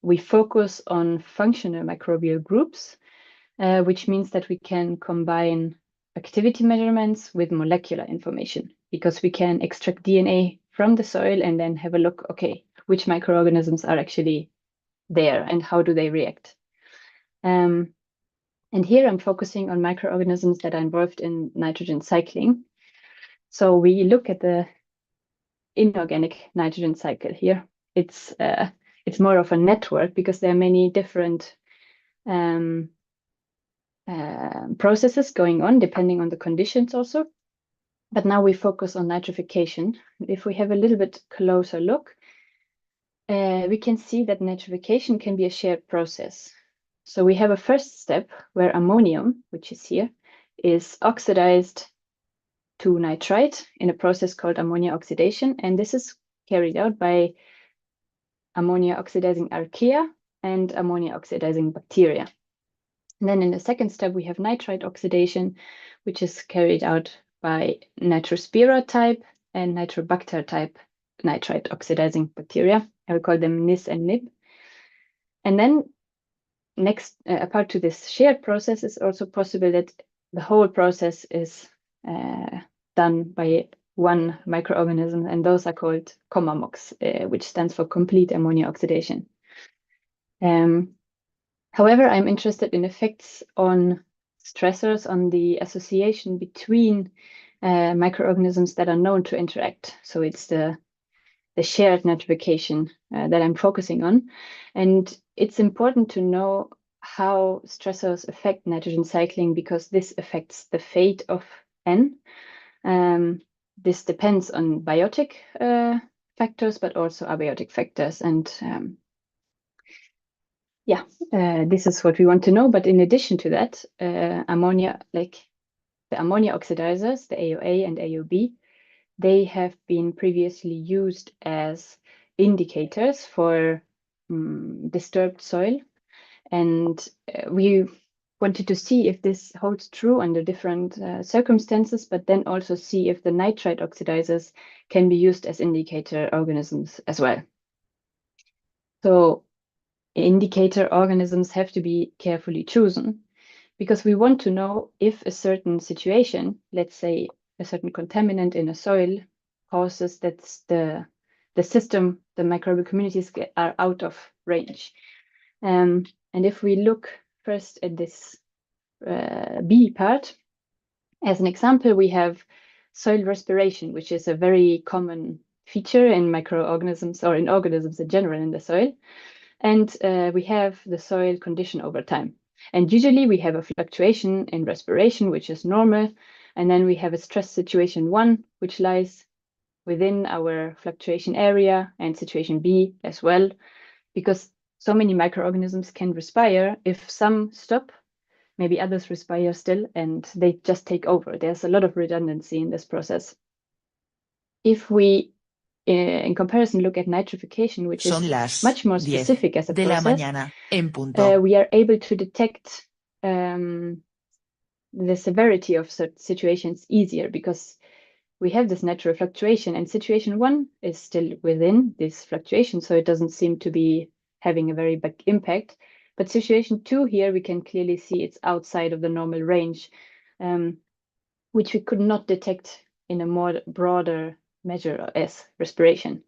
we focus on functional microbial groups, which means that we can combine activity measurements with molecular information, because we can extract DNA from the soil and then have a look, okay, which microorganisms are actually there and how do they react. And here I'm focusing on microorganisms that are involved in nitrogen cycling. So we look at the inorganic nitrogen cycle here. It's more of a network because there are many different processes going on depending on the conditions also. But now we focus on nitrification. If we have a little bit closer look, we can see that nitrification can be a shared process. So we have a first step where ammonium, which is here, is oxidized to nitrite in a process called ammonia oxidation. And this is carried out by ammonia oxidizing archaea and ammonia oxidizing bacteria. And then in the second step, we have nitrite oxidation, which is carried out by Nitrospira type and Nitrobacter type nitrite oxidizing bacteria. I will call them NIS and NIB. And then next, apart to this shared process, it's also possible that the whole process is done by one microorganism, and those are called COMAMOX, which stands for complete ammonia oxidation. However, I'm interested in effects on stressors, on the association between microorganisms that are known to interact. So it's the shared nitrification that I'm focusing on. And it's important to know how stressors affect nitrogen cycling, because this affects the fate of N. This depends on biotic factors, but also abiotic factors. And this is what we want to know. But in addition to that, ammonia, like the ammonia oxidizers, the AOA and AOB, they have been previously used as indicators for disturbed soil. And we wanted to see if this holds true under different circumstances, but then also see if the nitrite oxidizers can be used as indicator organisms as well. So indicator organisms have to be carefully chosen, because we want to know if a certain situation, let's say a certain contaminant in a soil, causes that the system, the microbial communities are out of range. And if we look first at this B part, as an example, we have soil respiration, which is a very common feature in microorganisms or in organisms in general in the soil. And we have the soil condition over time. And usually we have a fluctuation in respiration, which is normal. And then we have a stress situation 1, which lies within our fluctuation area, and situation B as well, because so many microorganisms can respire. If some stop, maybe others respire still, and they just take over. There's a lot of redundancy in this process. If we, in comparison, look at nitrification, which is much more specific as a process, we are able to detect the severity of certain situations easier, because we have this natural fluctuation, and situation 1 is still within this fluctuation, so it doesn't seem to be having a very big impact. But situation 2 here, we can clearly see it's outside of the normal range, which we could not detect in a more broader measure as respiration.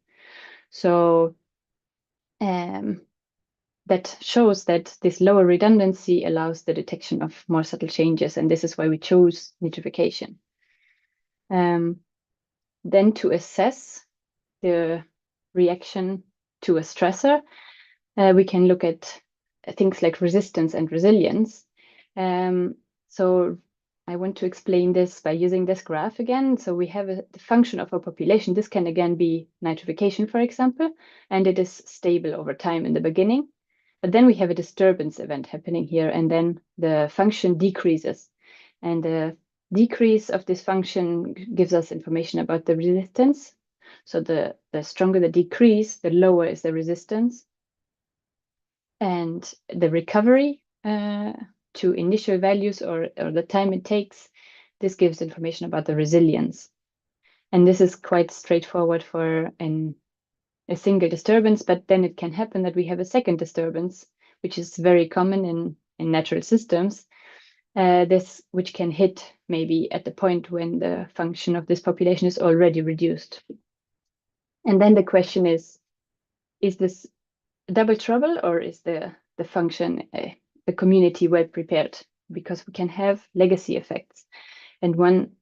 So that shows that this lower redundancy allows the detection of more subtle changes, and this is why we chose nitrification. Then to assess the reaction to a stressor, we can look at things like resistance and resilience. So I want to explain this by using this graph again. So we have the function of a population. This can again be nitrification, for example, and it is stable over time in the beginning. But then we have a disturbance event happening here, and then the function decreases. And the decrease of this function gives us information about the resistance. So the stronger the decrease, the lower is the resistance. And the recovery to initial values, or the time it takes, this gives information about the resilience. And this is quite straightforward for a single disturbance, but then it can happen that we have a second disturbance, which is very common in natural systems, which can hit maybe at the point when the function of this population is already reduced. And then the question is this double trouble, or is the function, the community well prepared? Because we can have legacy effects. And one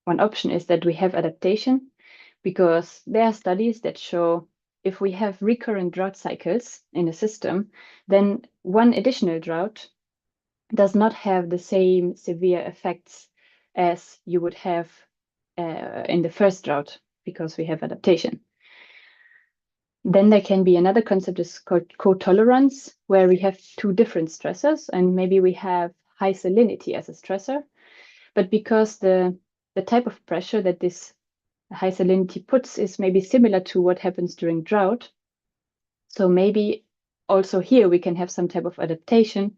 option is that we have adaptation, because there are studies that show if we have recurrent drought cycles in a system, then one additional drought does not have the same severe effects as you would have in the first drought, because we have adaptation. Then there can be another concept is called co-tolerance, where we have 2 different stressors, and maybe we have high salinity as a stressor, but because the type of pressure that this high salinity puts is maybe similar to what happens during drought. So maybe also here we can have some type of adaptation,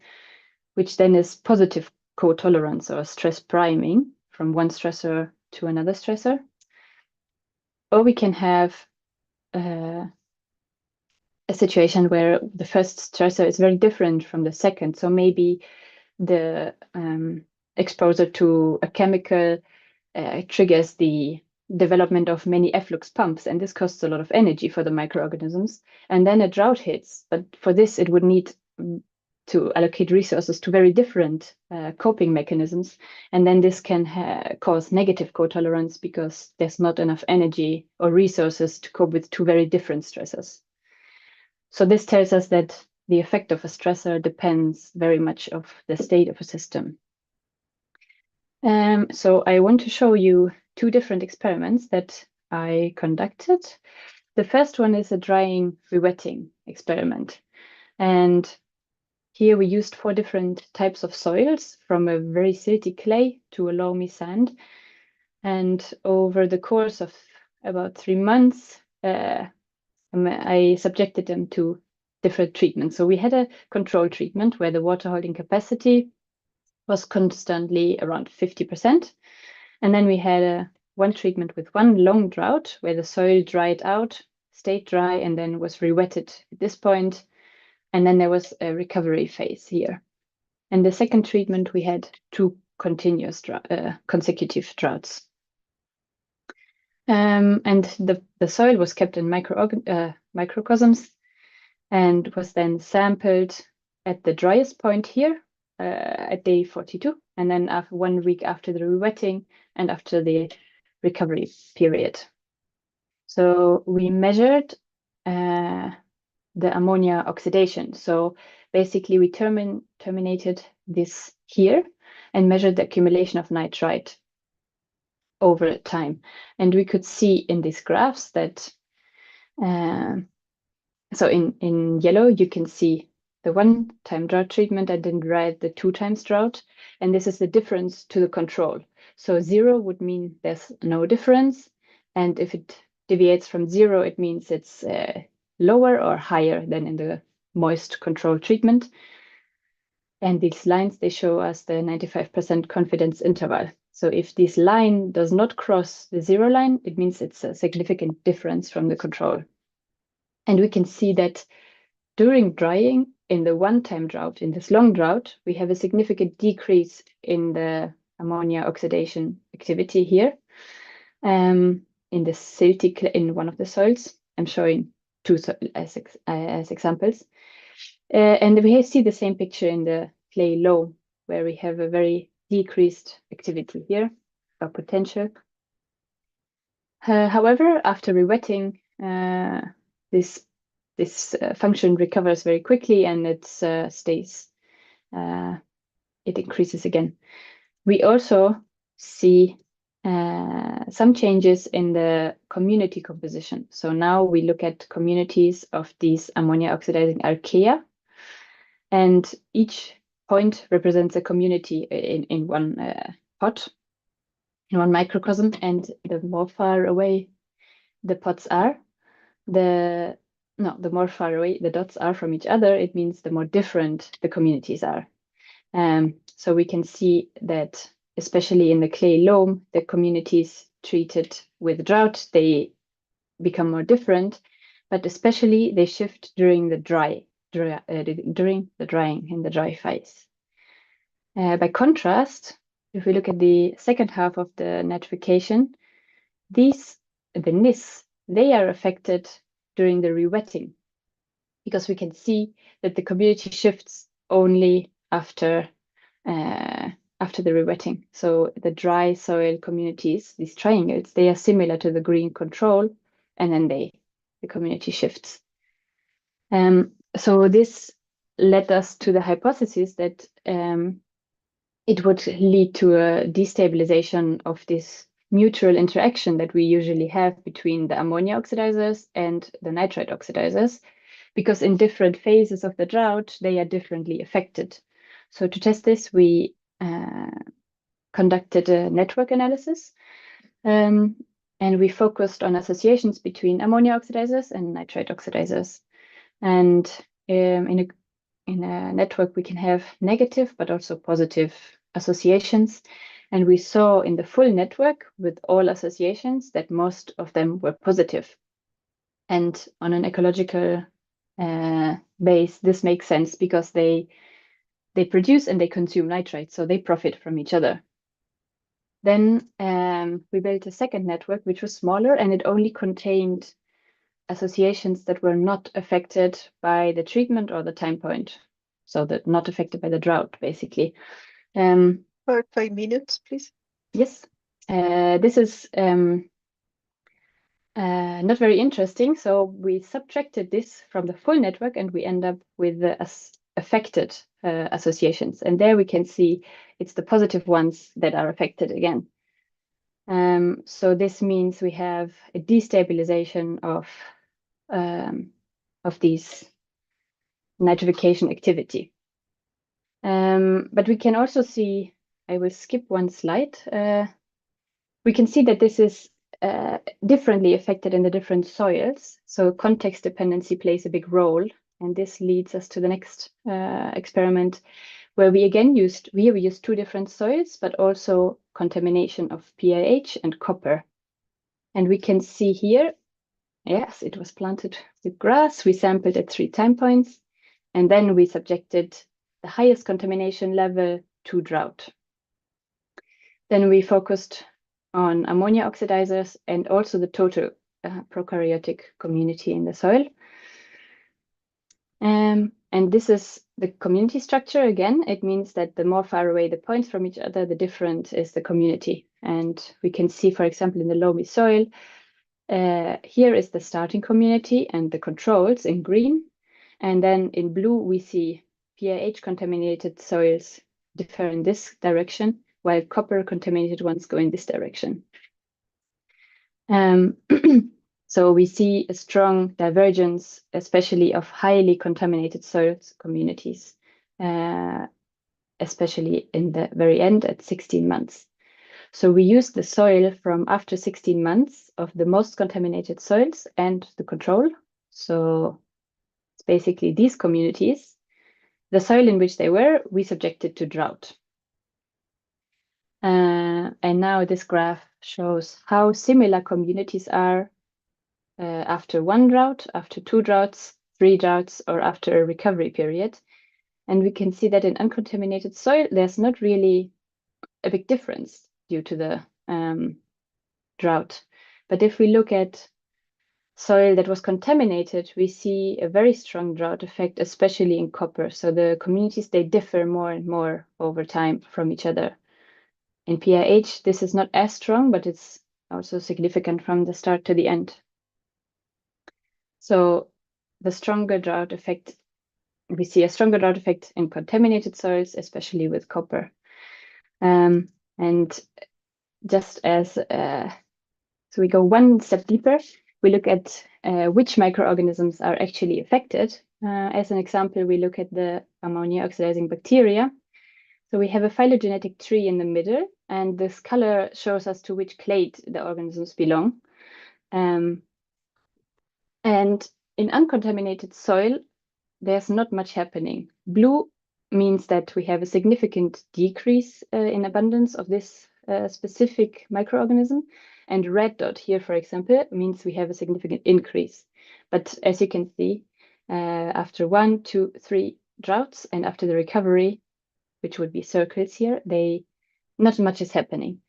which then is positive co-tolerance or stress priming from one stressor to another stressor. Or we can have a situation where the first stressor is very different from the second. So maybe the exposure to a chemical triggers the development of many efflux pumps, and this costs a lot of energy for the microorganisms. And then a drought hits, but for this it would need to allocate resources to very different coping mechanisms, and then this can cause negative co-tolerance, because there's not enough energy or resources to cope with 2 very different stressors. So this tells us that the effect of a stressor depends very much of the state of a system. So I want to show you 2 different experiments that I conducted. The first one is a drying rewetting experiment. And here we used 4 different types of soils, from a very silty clay to a loamy sand. And over the course of about 3 months, I subjected them to different treatments. So we had a control treatment where the water holding capacity was constantly around 50%. And then we had one treatment with one long drought where the soil dried out, stayed dry, and then was rewetted at this point And then there was a recovery phase here. And the second treatment, we had 2 continuous consecutive droughts. And the soil was kept in microcosms and was then sampled at the driest point here at day 42, and then 1 week after the rewetting and after the recovery period. So we measured the ammonia oxidation. So basically we terminated this here and measured the accumulation of nitrite over time. And we could see in these graphs that, so in yellow, you can see the 1-time drought treatment, and in red, the 2 times drought. And this is the difference to the control. So 0 would mean there's no difference. And if it deviates from 0, it means it's lower or higher than in the moist control treatment. And these lines, they show us the 95% confidence interval. So if this line does not cross the 0 line, it means it's a significant difference from the control. And we can see that during drying, in the 1-time drought, in this long drought, we have a significant decrease in the ammonia oxidation activity here. In the silty, in one of the soils, I'm showing 2 as examples. And we see the same picture in the clay loam, where we have a very decreased activity here, or potential. However, after rewetting, this function recovers very quickly, and it stays, it increases again. We also see some changes in the community composition. So now we look at communities of these ammonia oxidizing archaea, and each point represents a community in one pot, in one microcosm. And the more far away the pots are, the more far away the dots are from each other, it means the more different the communities are. So we can see that, especially in the clay loam, the communities treated with drought, they become more different, but especially they shift during the drying, in the dry phase. By contrast, if we look at the second half of the nitrification, the NIS, they are affected during the rewetting, because we can see that the community shifts only after the rewetting. So the dry soil communities, these triangles, they are similar to the green control, and then the community shifts. So this led us to the hypothesis that it would lead to a destabilization of this mutual interaction that we usually have between the ammonia oxidizers and the nitrite oxidizers, because in different phases of the drought, they are differently affected. So to test this, we conducted a network analysis, and we focused on associations between ammonia oxidizers and nitrite oxidizers. And in a network, we can have negative but also positive associations. And we saw in the full network with all associations that most of them were positive. And on an ecological base, this makes sense, because they produce and they consume nitrite, so they profit from each other. Then we built a second network, which was smaller, and it only contained associations that were not affected by the treatment or the time point. So that not affected by the drought, basically. 5 minutes, please. Yes, this is not very interesting. So we subtracted this from the full network, and we end up with the affected associations. And there we can see it's the positive ones that are affected again. So this means we have a destabilization of these nitrification activity. But we can also see, I will skip one slide. We can see that this is differently affected in the different soils. So context dependency plays a big role. And this leads us to the next experiment, where we again used 2 different soils, but also contamination of PIH and copper. And we can see here, yes, it was planted with grass. We sampled at 3 time points. And then we subjected the highest contamination level to drought. Then we focused on ammonia oxidizers and also the total prokaryotic community in the soil. And this is the community structure again. It means that the more far away the points from each other, the different is the community. And we can see, for example, in the loamy soil, here is the starting community and the controls in green. And then in blue, we see PAH contaminated soils differ in this direction, while copper contaminated ones go in this direction. So we see a strong divergence, especially of highly contaminated soils communities, especially in the very end at 16 months. So we use the soil from after 16 months of the most contaminated soils and the control. So it's basically these communities. The soil in which they were, we subjected to drought. And now this graph shows how similar communities are after one drought, after 2 droughts, 3 droughts, or after a recovery period. And we can see that in uncontaminated soil, there's not really a big difference due to the drought. But if we look at soil that was contaminated, we see a very strong drought effect, especially in copper. So the communities, they differ more and more over time from each other. In PAH, this is not as strong, but it's also significant from the start to the end. So the stronger drought effect, we see a stronger drought effect in contaminated soils, especially with copper. And just as, so we go one step deeper, we look at which microorganisms are actually affected. As an example, we look at the ammonia oxidizing bacteria. So we have a phylogenetic tree in the middle, and this color shows us to which clade the organisms belong. And in uncontaminated soil, there's not much happening. Blue means that we have a significant decrease in abundance of this specific microorganism. And red dot here, for example, means we have a significant increase. But as you can see, after 1, 2, 3 droughts and after the recovery, which would be circles here, not much is happening.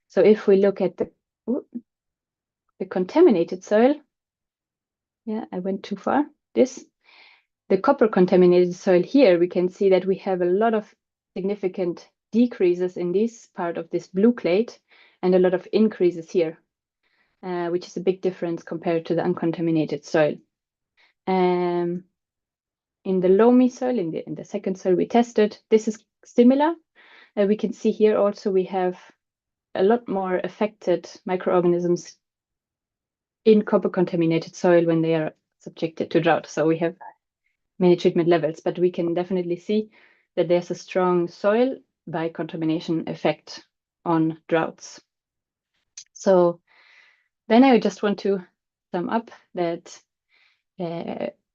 So if we look at the contaminated soil, yeah, I went too far, the copper contaminated soil here, we can see that we have a lot of significant decreases in this part of this blue clade and a lot of increases here, which is a big difference compared to the uncontaminated soil. In the loamy soil, in the second soil we tested, this is similar. We can see here also we have a lot more affected microorganisms in copper contaminated soil when they are subjected to drought. So we have many treatment levels, but we can definitely see that there's a strong soil by contamination effect on droughts. So then I just want to sum up that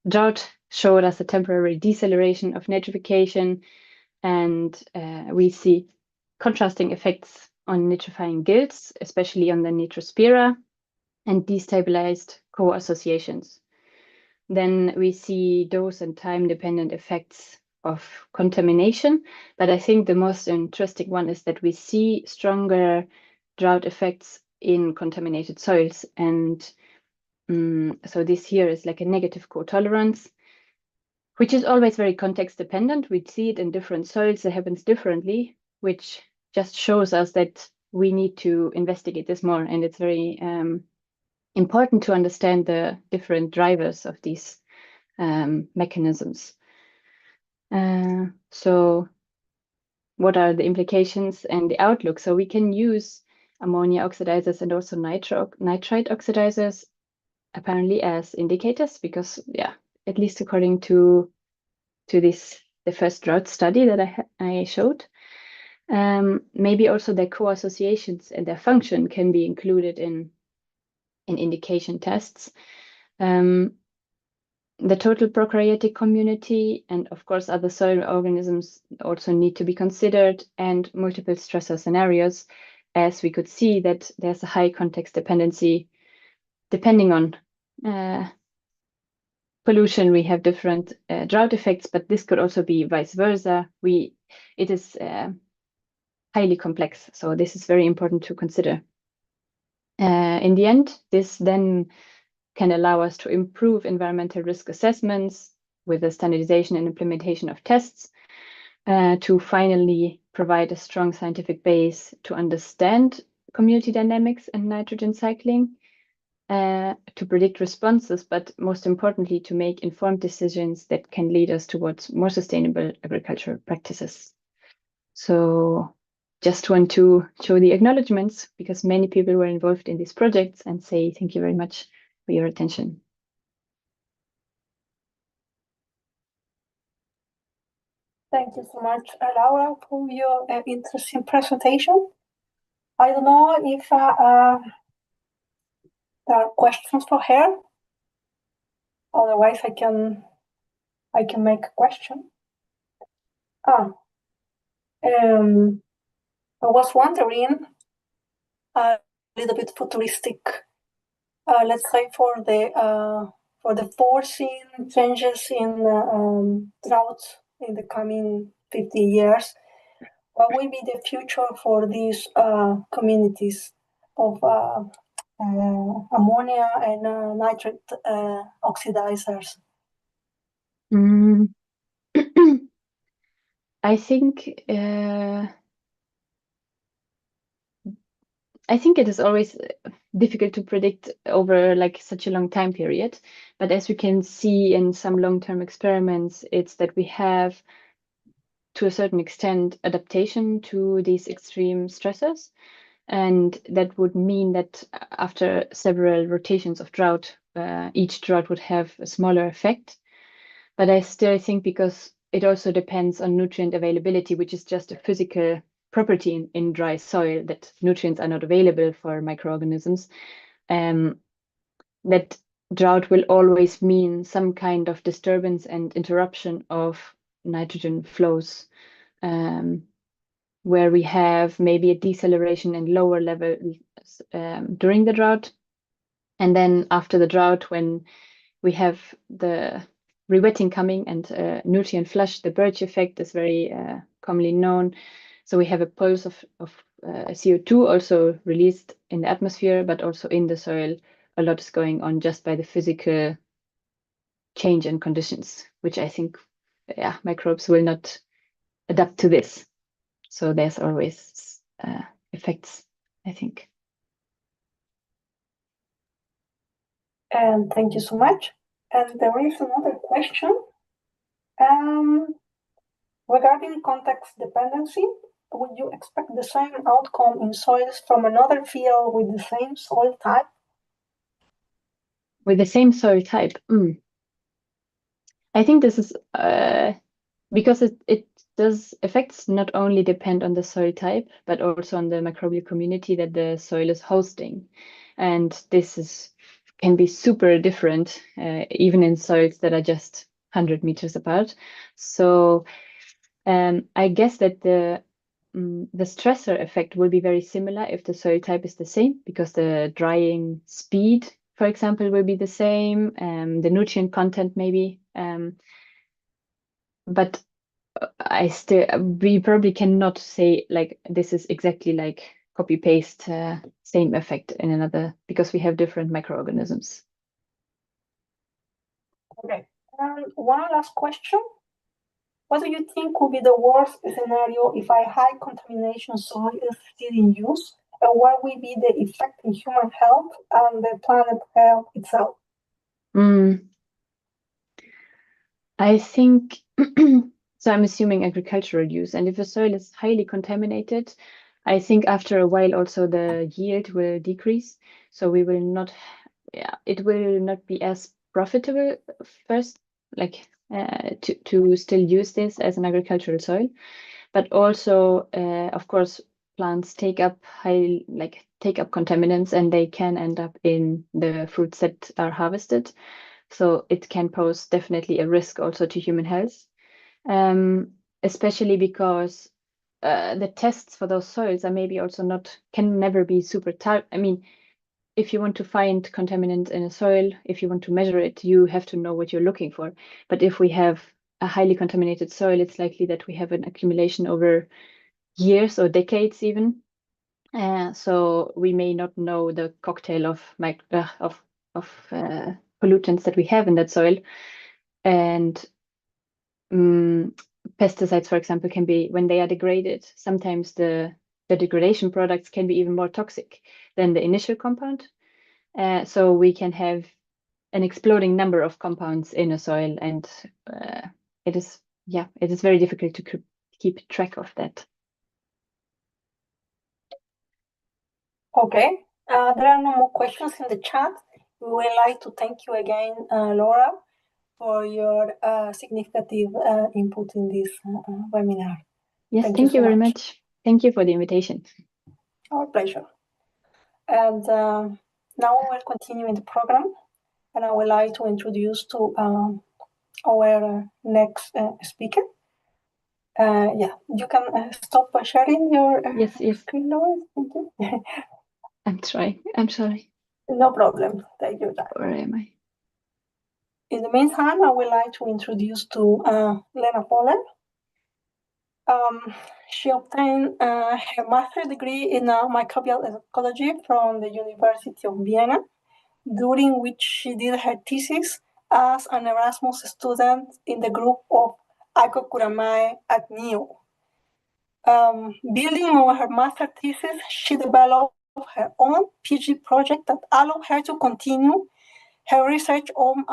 drought showed us a temporary deceleration of nitrification, and we see contrasting effects on nitrifying gills, especially on the nitrospira, and destabilized co-associations. Then we see dose and time dependent effects of contamination. But I think the most interesting one is that we see stronger drought effects in contaminated soils. And so this here is like a negative co-tolerance, which is always very context dependent. We see it in different soils, it happens differently, which just shows us that we need to investigate this more. And it's very important to understand the different drivers of these mechanisms. So what are the implications and the outlook? So we can use ammonia oxidizers and also nitrite oxidizers apparently as indicators, because yeah, at least according to the first drought study that I showed, maybe also their co-associations and their function can be included in indication tests. The total prokaryotic community and of course other soil organisms also need to be considered, and multiple stressor scenarios, as we could see that there's a high context dependency depending on pollution, we have different drought effects, but this could also be vice versa. It is highly complex, so this is very important to consider. In the end, this then can allow us to improve environmental risk assessments with the standardization and implementation of tests, to finally provide a strong scientific base to understand community dynamics and nitrogen cycling, to predict responses, but most importantly, to make informed decisions that can lead us towards more sustainable agricultural practices. So just want to show the acknowledgements because many people were involved in these projects and say thank you very much for your attention. Thank you so much, Laura, for your interesting presentation. I don't know if there are questions for her. Otherwise, I can make a question. I was wondering, a little bit futuristic, let's say for the foreseen changes in droughts in the coming 50 years. What will be the future for these communities of ammonia and nitrate oxidizers? I think it is always difficult to predict over like such a long time period. But as we can see in some long-term experiments, it's that we have, to a certain extent, adaptation to these extreme stressors. And that would mean that after several rotations of drought, each drought would have a smaller effect. But I still think because it also depends on nutrient availability, which is just a physical property in dry soil, that nutrients are not available for microorganisms, that drought will always mean some kind of disturbance and interruption of nitrogen flows, where we have maybe a deceleration and lower level during the drought. And then after the drought, when we have the rewetting coming and nutrient flush, the birch effect is very commonly known. So we have a pulse of CO2 also released in the atmosphere, but also in the soil. A lot is going on just by the physical change in conditions, which I think microbes will not adapt to this. So there's always effects, I think. And thank you so much. And there is another question regarding context dependency. Would you expect the same outcome in soils from another field with the same soil type? With the same soil type? I think this is because it does effects not only depend on the soil type, but also on the microbial community that the soil is hosting. And this can be super different, even in soils that are just 100 meters apart. So I guess that the stressor effect will be very similar if the soil type is the same, because the drying speed, for example, will be the same, the nutrient content maybe. But we probably cannot say like this is exactly like copy paste same effect in another, because we have different microorganisms. Okay. One last question. What do you think would be the worst scenario if a high contamination soil is still in use? And what will be the effect in human health and the planet health itself? I think, so I'm assuming agricultural use. And if a soil is highly contaminated, I think after a while also the yield will decrease. So we will not, it will not be as profitable first, like to still use this as an agricultural soil. But also, of course, plants take up contaminants, and they can end up in the fruits that are harvested. So it can pose definitely a risk also to human health, especially because the tests for those soils are maybe also can never be super tight. I mean, if you want to find contaminants in a soil, if you want to measure it, you have to know what you're looking for. But if we have a highly contaminated soil, it's likely that we have an accumulation over years or decades even. So we may not know the cocktail of pollutants that we have in that soil. And pesticides, for example, can be, when they are degraded, sometimes the degradation products can be even more toxic than the initial compound. So we can have an exploding number of compounds in a soil, and it is very difficult to keep track of that. Okay, there are no more questions in the chat. We would like to thank you again, Laura, for your significant input in this webinar. Yes, Thank thank you you so very much. much. Thank you for the invitation. Our pleasure. And now we'll continue in the program, and I would like to introduce to our next speaker. Yeah, you can stop sharing your Yes. screen, Laura. Thank you. I'm trying. I'm sorry. No problem. Take your time. Where am I? In the meantime, I would like to introduce to Lena Polen. She obtained her master's degree in microbial ecology from the University of Vienna, during which she did her thesis as an Erasmus student in the group of Aiko Kuramae at NEO. Building on her master thesis, she developed her own PhD project that allowed her to continue her research on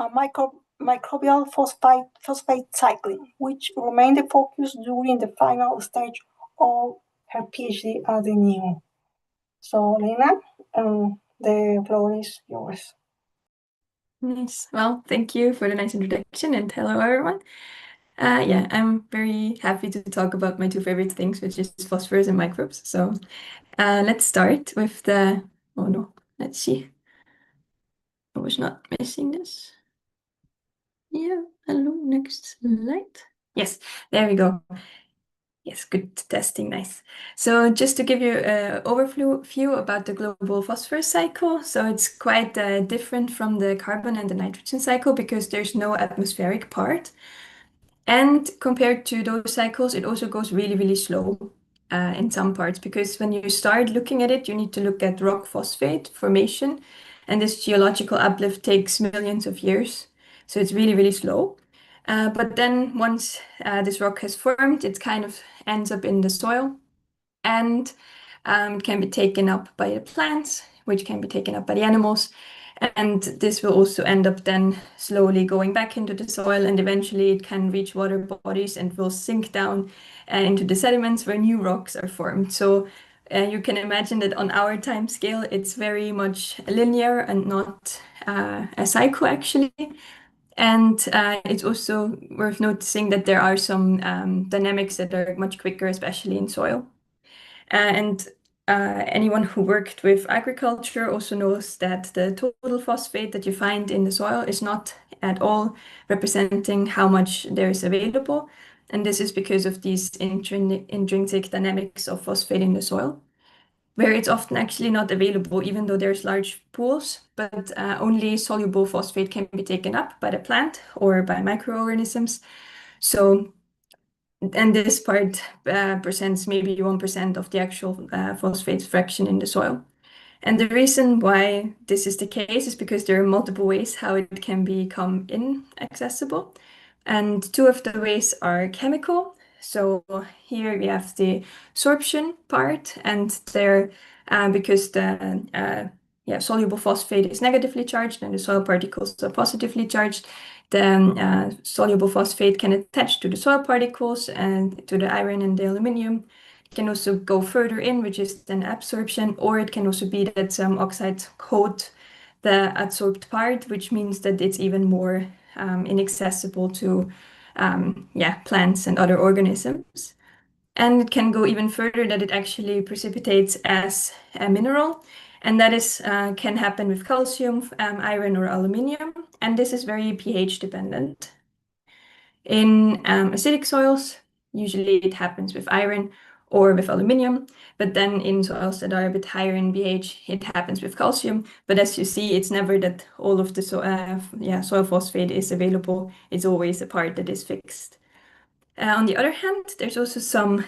microbial phosphate cycling, which remained the focus during the final stage of her PhD at the NEO. So, Lena, the floor is yours. Nice. Well, thank you for the nice introduction, and hello, everyone. Yeah, I'm very happy to talk about my two favorite things, which is phosphorus and microbes. So let's start with the, oh no, let's see. I was not missing this. Yeah, hello, next slide. Yes, there we go. Yes, good testing, nice. So just to give you an overview about the global phosphorus cycle, so it's quite different from the carbon and the nitrogen cycle because there's no atmospheric part. And compared to those cycles, it also goes really, really slow in some parts, because when you start looking at it, you need to look at rock phosphate formation, and this geological uplift takes millions of years. So it's really, really slow. But then once this rock has formed, it kind of ends up in the soil, and it can be taken up by the plants, which can be taken up by the animals. And this will also end up then slowly going back into the soil, and eventually it can reach water bodies and will sink down into the sediments where new rocks are formed. So you can imagine that on our time scale, it's very much linear and not a cycle actually. And it's also worth noticing that there are some dynamics that are much quicker, especially in soil. And anyone who worked with agriculture also knows that the total phosphate that you find in the soil is not at all representing how much there is available. And this is because of these intrinsic dynamics of phosphate in the soil, where it's often actually not available, even though there's large pools, but only soluble phosphate can be taken up by the plant or by microorganisms. So, and this part presents maybe 1% of the actual phosphate fraction in the soil. And the reason why this is the case is because there are multiple ways how it can become inaccessible. And two of the ways are chemical. So here we have the sorption part, and there, because the soluble phosphate is negatively charged and the soil particles are positively charged, the soluble phosphate can attach to the soil particles and to the iron and the aluminium. It can also go further in, which is then absorption, or it can also be that some oxides coat the adsorbed part, which means that it's even more inaccessible to plants and other organisms. And it can go even further, that it actually precipitates as a mineral. And that is can happen with calcium, iron, or aluminium. And this is very pH dependent. In acidic soils, usually it happens with iron, or with aluminium. But then in soils that are a bit higher in pH, it happens with calcium. But as you see, it's never that all of the soil phosphate is available. It's always a part that is fixed. On the other hand, there's also some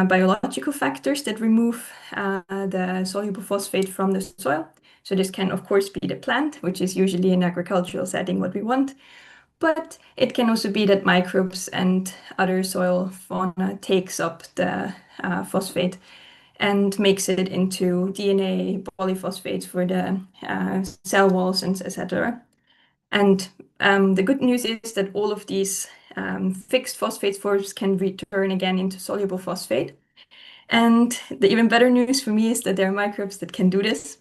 biological factors that remove the soluble phosphate from the soil. So this can, of course, be the plant, which is usually in agricultural setting what we want. But it can also be that microbes and other soil fauna takes up the phosphate and makes it into DNA polyphosphates for the cell walls and etc. And the good news is that all of these fixed phosphate forms can return again into soluble phosphate. And the even better news for me is that there are microbes that can do this.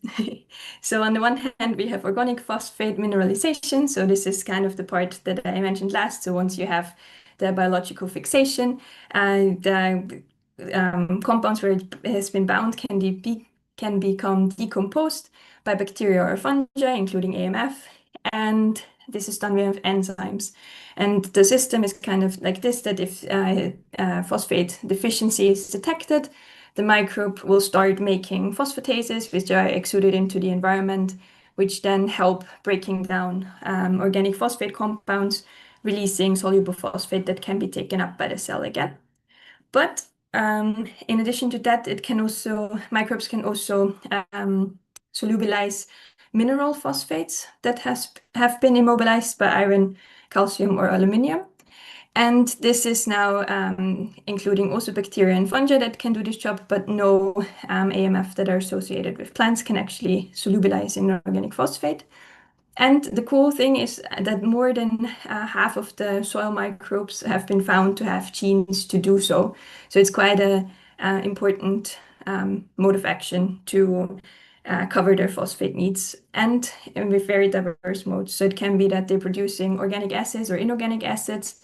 So on the one hand, we have organic phosphate mineralization. So this is kind of the part that I mentioned last. So once you have the biological fixation, the compounds where it has been bound can become decomposed by bacteria or fungi, including AMF. And this is done with enzymes. And the system is kind of like this, that if phosphate deficiency is detected, the microbe will start making phosphatases, which are exuded into the environment, which then help breaking down organic phosphate compounds, releasing soluble phosphate that can be taken up by the cell again. But in addition to that, microbes can also solubilize mineral phosphates that have been immobilized by iron, calcium, or aluminium. And this is now including also bacteria and fungi that can do this job, but no AMF that are associated with plants can actually solubilize in organic phosphate. And the cool thing is that more than half of the soil microbes have been found to have genes to do so. So it's quite an important mode of action to cover their phosphate needs, and with very diverse modes. So it can be that they're producing organic acids or inorganic acids,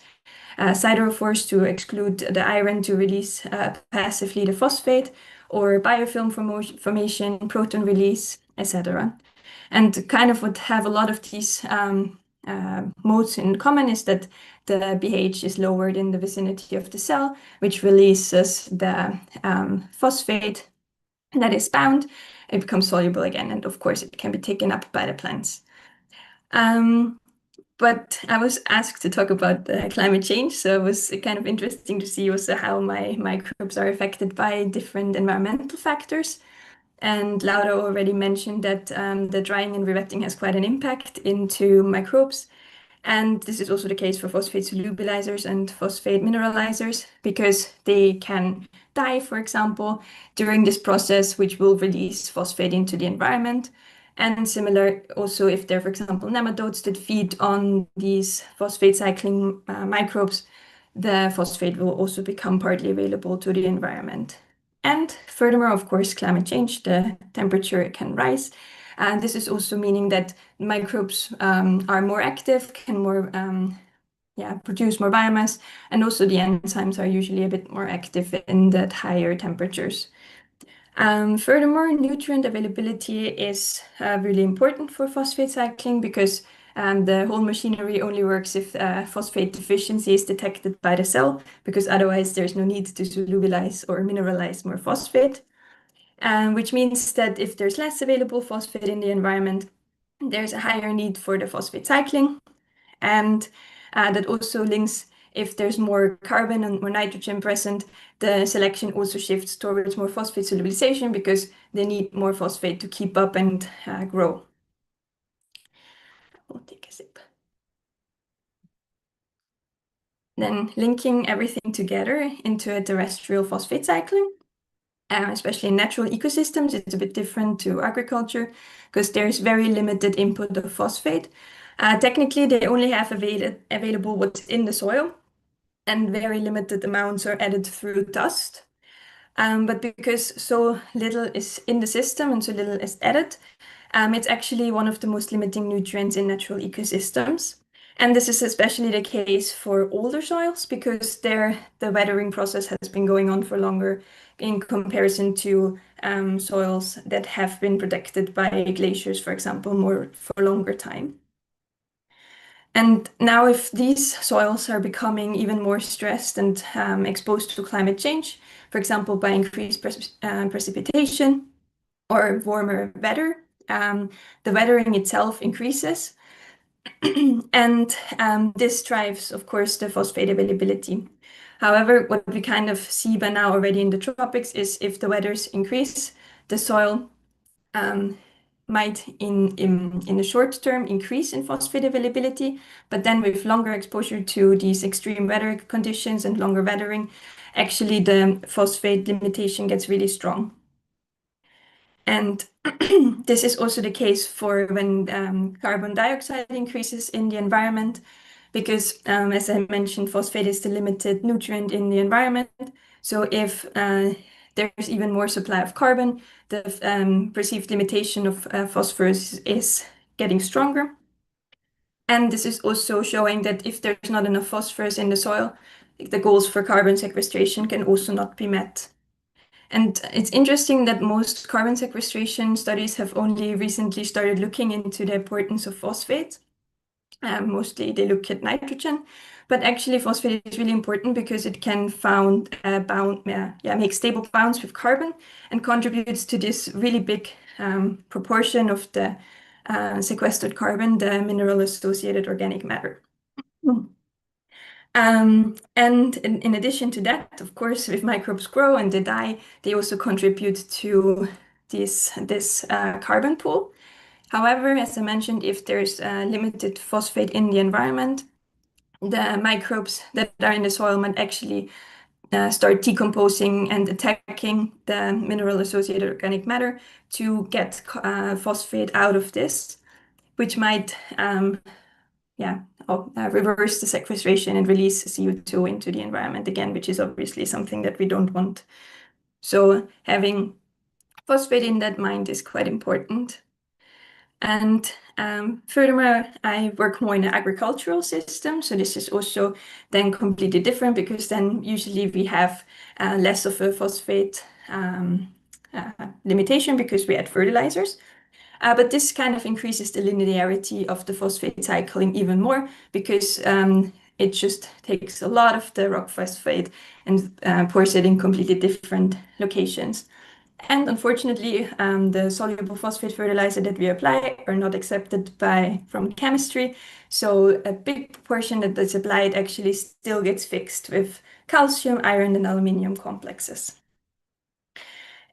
siderophores to exclude the iron to release passively the phosphate, or biofilm formation, proton release, etc. And kind of what have a lot of these modes in common is that the pH is lowered in the vicinity of the cell, which releases the phosphate that is bound. It becomes soluble again, and of course it can be taken up by the plants. But I was asked to talk about climate change, so it was kind of interesting to see also how my microbes are affected by different environmental factors. And Laura already mentioned that the drying and rewetting has quite an impact into microbes. And this is also the case for phosphate solubilizers and phosphate mineralizers, because they can die, for example, during this process, which will release phosphate into the environment. And similar also if there are, for example, nematodes that feed on these phosphate cycling microbes, the phosphate will also become partly available to the environment. And furthermore, of course, climate change, the temperature can rise. And this is also meaning that microbes are more active, can produce more biomass, and also the enzymes are usually a bit more active in that higher temperatures. Furthermore, nutrient availability is really important for phosphate cycling, because the whole machinery only works if phosphate deficiency is detected by the cell, because otherwise there's no need to solubilize or mineralize more phosphate. Which means that if there's less available phosphate in the environment, there's a higher need for the phosphate cycling. And that also links, if there's more carbon and more nitrogen present, the selection also shifts towards more phosphate solubilization, because they need more phosphate to keep up and grow. I'll take a sip. Then linking everything together into a terrestrial phosphate cycling. Especially in natural ecosystems, it's a bit different to agriculture, because there's very limited input of phosphate. Technically, they only have available what's in the soil, and very limited amounts are added through dust. But because so little is in the system and so little is added, it's actually one of the most limiting nutrients in natural ecosystems. And this is especially the case for older soils, because the weathering process has been going on for longer in comparison to soils that have been protected by glaciers, for example, more for longer time. And now if these soils are becoming even more stressed and exposed to climate change, for example, by increased precipitation or warmer weather, the weathering itself increases. And this drives, of course, the phosphate availability. However, what we kind of see by now already in the tropics is if the weathers increase, the soil might in the short term increase in phosphate availability, but then with longer exposure to these extreme weather conditions and longer weathering, actually the phosphate limitation gets really strong. And this is also the case for when carbon dioxide increases in the environment, because as I mentioned, phosphate is the limited nutrient in the environment. So if there's even more supply of carbon, the perceived limitation of phosphorus is getting stronger. And this is also showing that if there's not enough phosphorus in the soil, the goals for carbon sequestration can also not be met. And it's interesting that most carbon sequestration studies have only recently started looking into the importance of phosphate. Mostly they look at nitrogen, but actually phosphate is really important because it can make stable bonds with carbon and contributes to this really big proportion of the sequestered carbon, the mineral-associated organic matter. And in addition to that, of course, if microbes grow and they die, they also contribute to this carbon pool. However, as I mentioned, if there's limited phosphate in the environment, the microbes that are in the soil might actually start decomposing and attacking the mineral-associated organic matter to get phosphate out of this, which might reverse the sequestration and release CO2 into the environment again, which is obviously something that we don't want. So having phosphate in that mind is quite important. And furthermore, I work more in an agricultural system. So this is also then completely different because then usually we have less of a phosphate limitation because we add fertilizers. But this kind of increases the linearity of the phosphate cycling even more because it just takes a lot of the rock phosphate and pours it in completely different locations. And unfortunately, the soluble phosphate fertilizer that we apply are not accepted from chemistry. So a big proportion that is applied actually still gets fixed with calcium, iron, and aluminium complexes.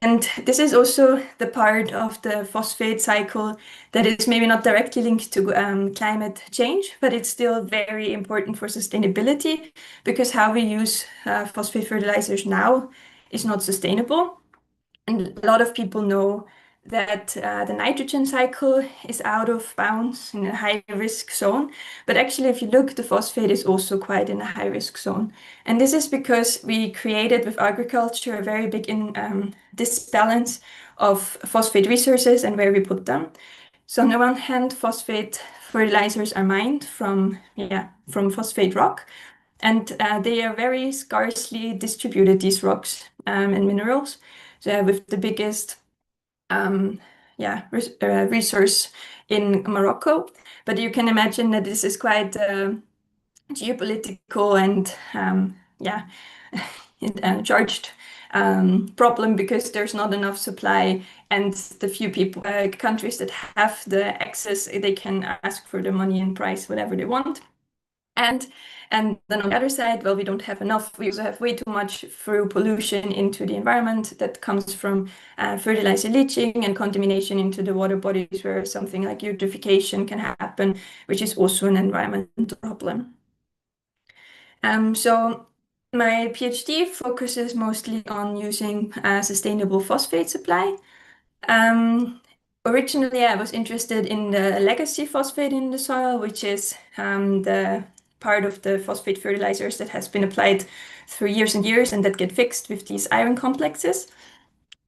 And this is also the part of the phosphate cycle that is maybe not directly linked to climate change, but it's still very important for sustainability because how we use phosphate fertilizers now is not sustainable. And a lot of people know that the nitrogen cycle is out of bounds in a high risk zone. But actually, if you look, the phosphate is also quite in a high risk zone. And this is because we created with agriculture a very big disbalance of phosphate resources and where we put them. So on the one hand, phosphate fertilizers are mined from phosphate rock. And they are very scarcely distributed, these rocks and minerals. So with the biggest resource in Morocco. But you can imagine that this is quite geopolitical and charged problem because there's not enough supply, and the few people, countries that have the access, they can ask for the money and price whatever they want. And then on the other side, well, we don't have enough. We also have way too much through pollution into the environment that comes from fertilizer leaching and contamination into the water bodies where something like eutrophication can happen, which is also an environmental problem. So my PhD focuses mostly on using sustainable phosphate supply. Originally, I was interested in the legacy phosphate in the soil, which is the part of the phosphate fertilizers that has been applied through years and years and that get fixed with these iron complexes.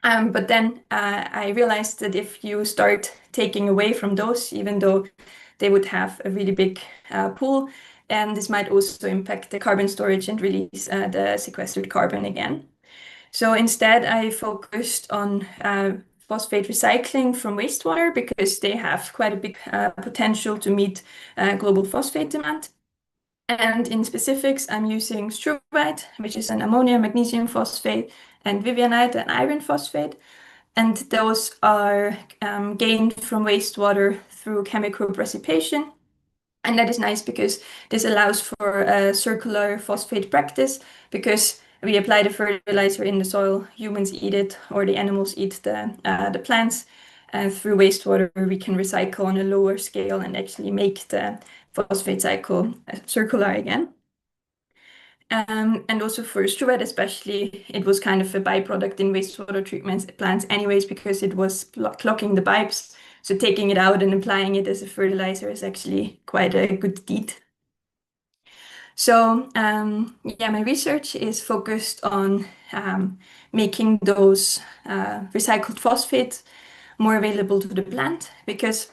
But then I realized that if you start taking away from those, even though they would have a really big pool, and this might also impact the carbon storage and release the sequestered carbon again. So instead, I focused on phosphate recycling from wastewater because they have quite a big potential to meet global phosphate demand. And in specifics, I'm using struvite, which is an ammonia magnesium phosphate, and vivianite, an iron phosphate. And those are gained from wastewater through chemical precipitation. And that is nice because this allows for a circular phosphate practice, because we apply the fertilizer in the soil, humans eat it, or the animals eat the plants. And through wastewater, we can recycle on a lower scale and actually make the phosphate cycle circular again. And also for struvite especially, it was kind of a byproduct in wastewater treatment plants anyways, because it was clogging the pipes. So taking it out and applying it as a fertilizer is actually quite a good deed. So yeah, my research is focused on making those recycled phosphates more available to the plant, because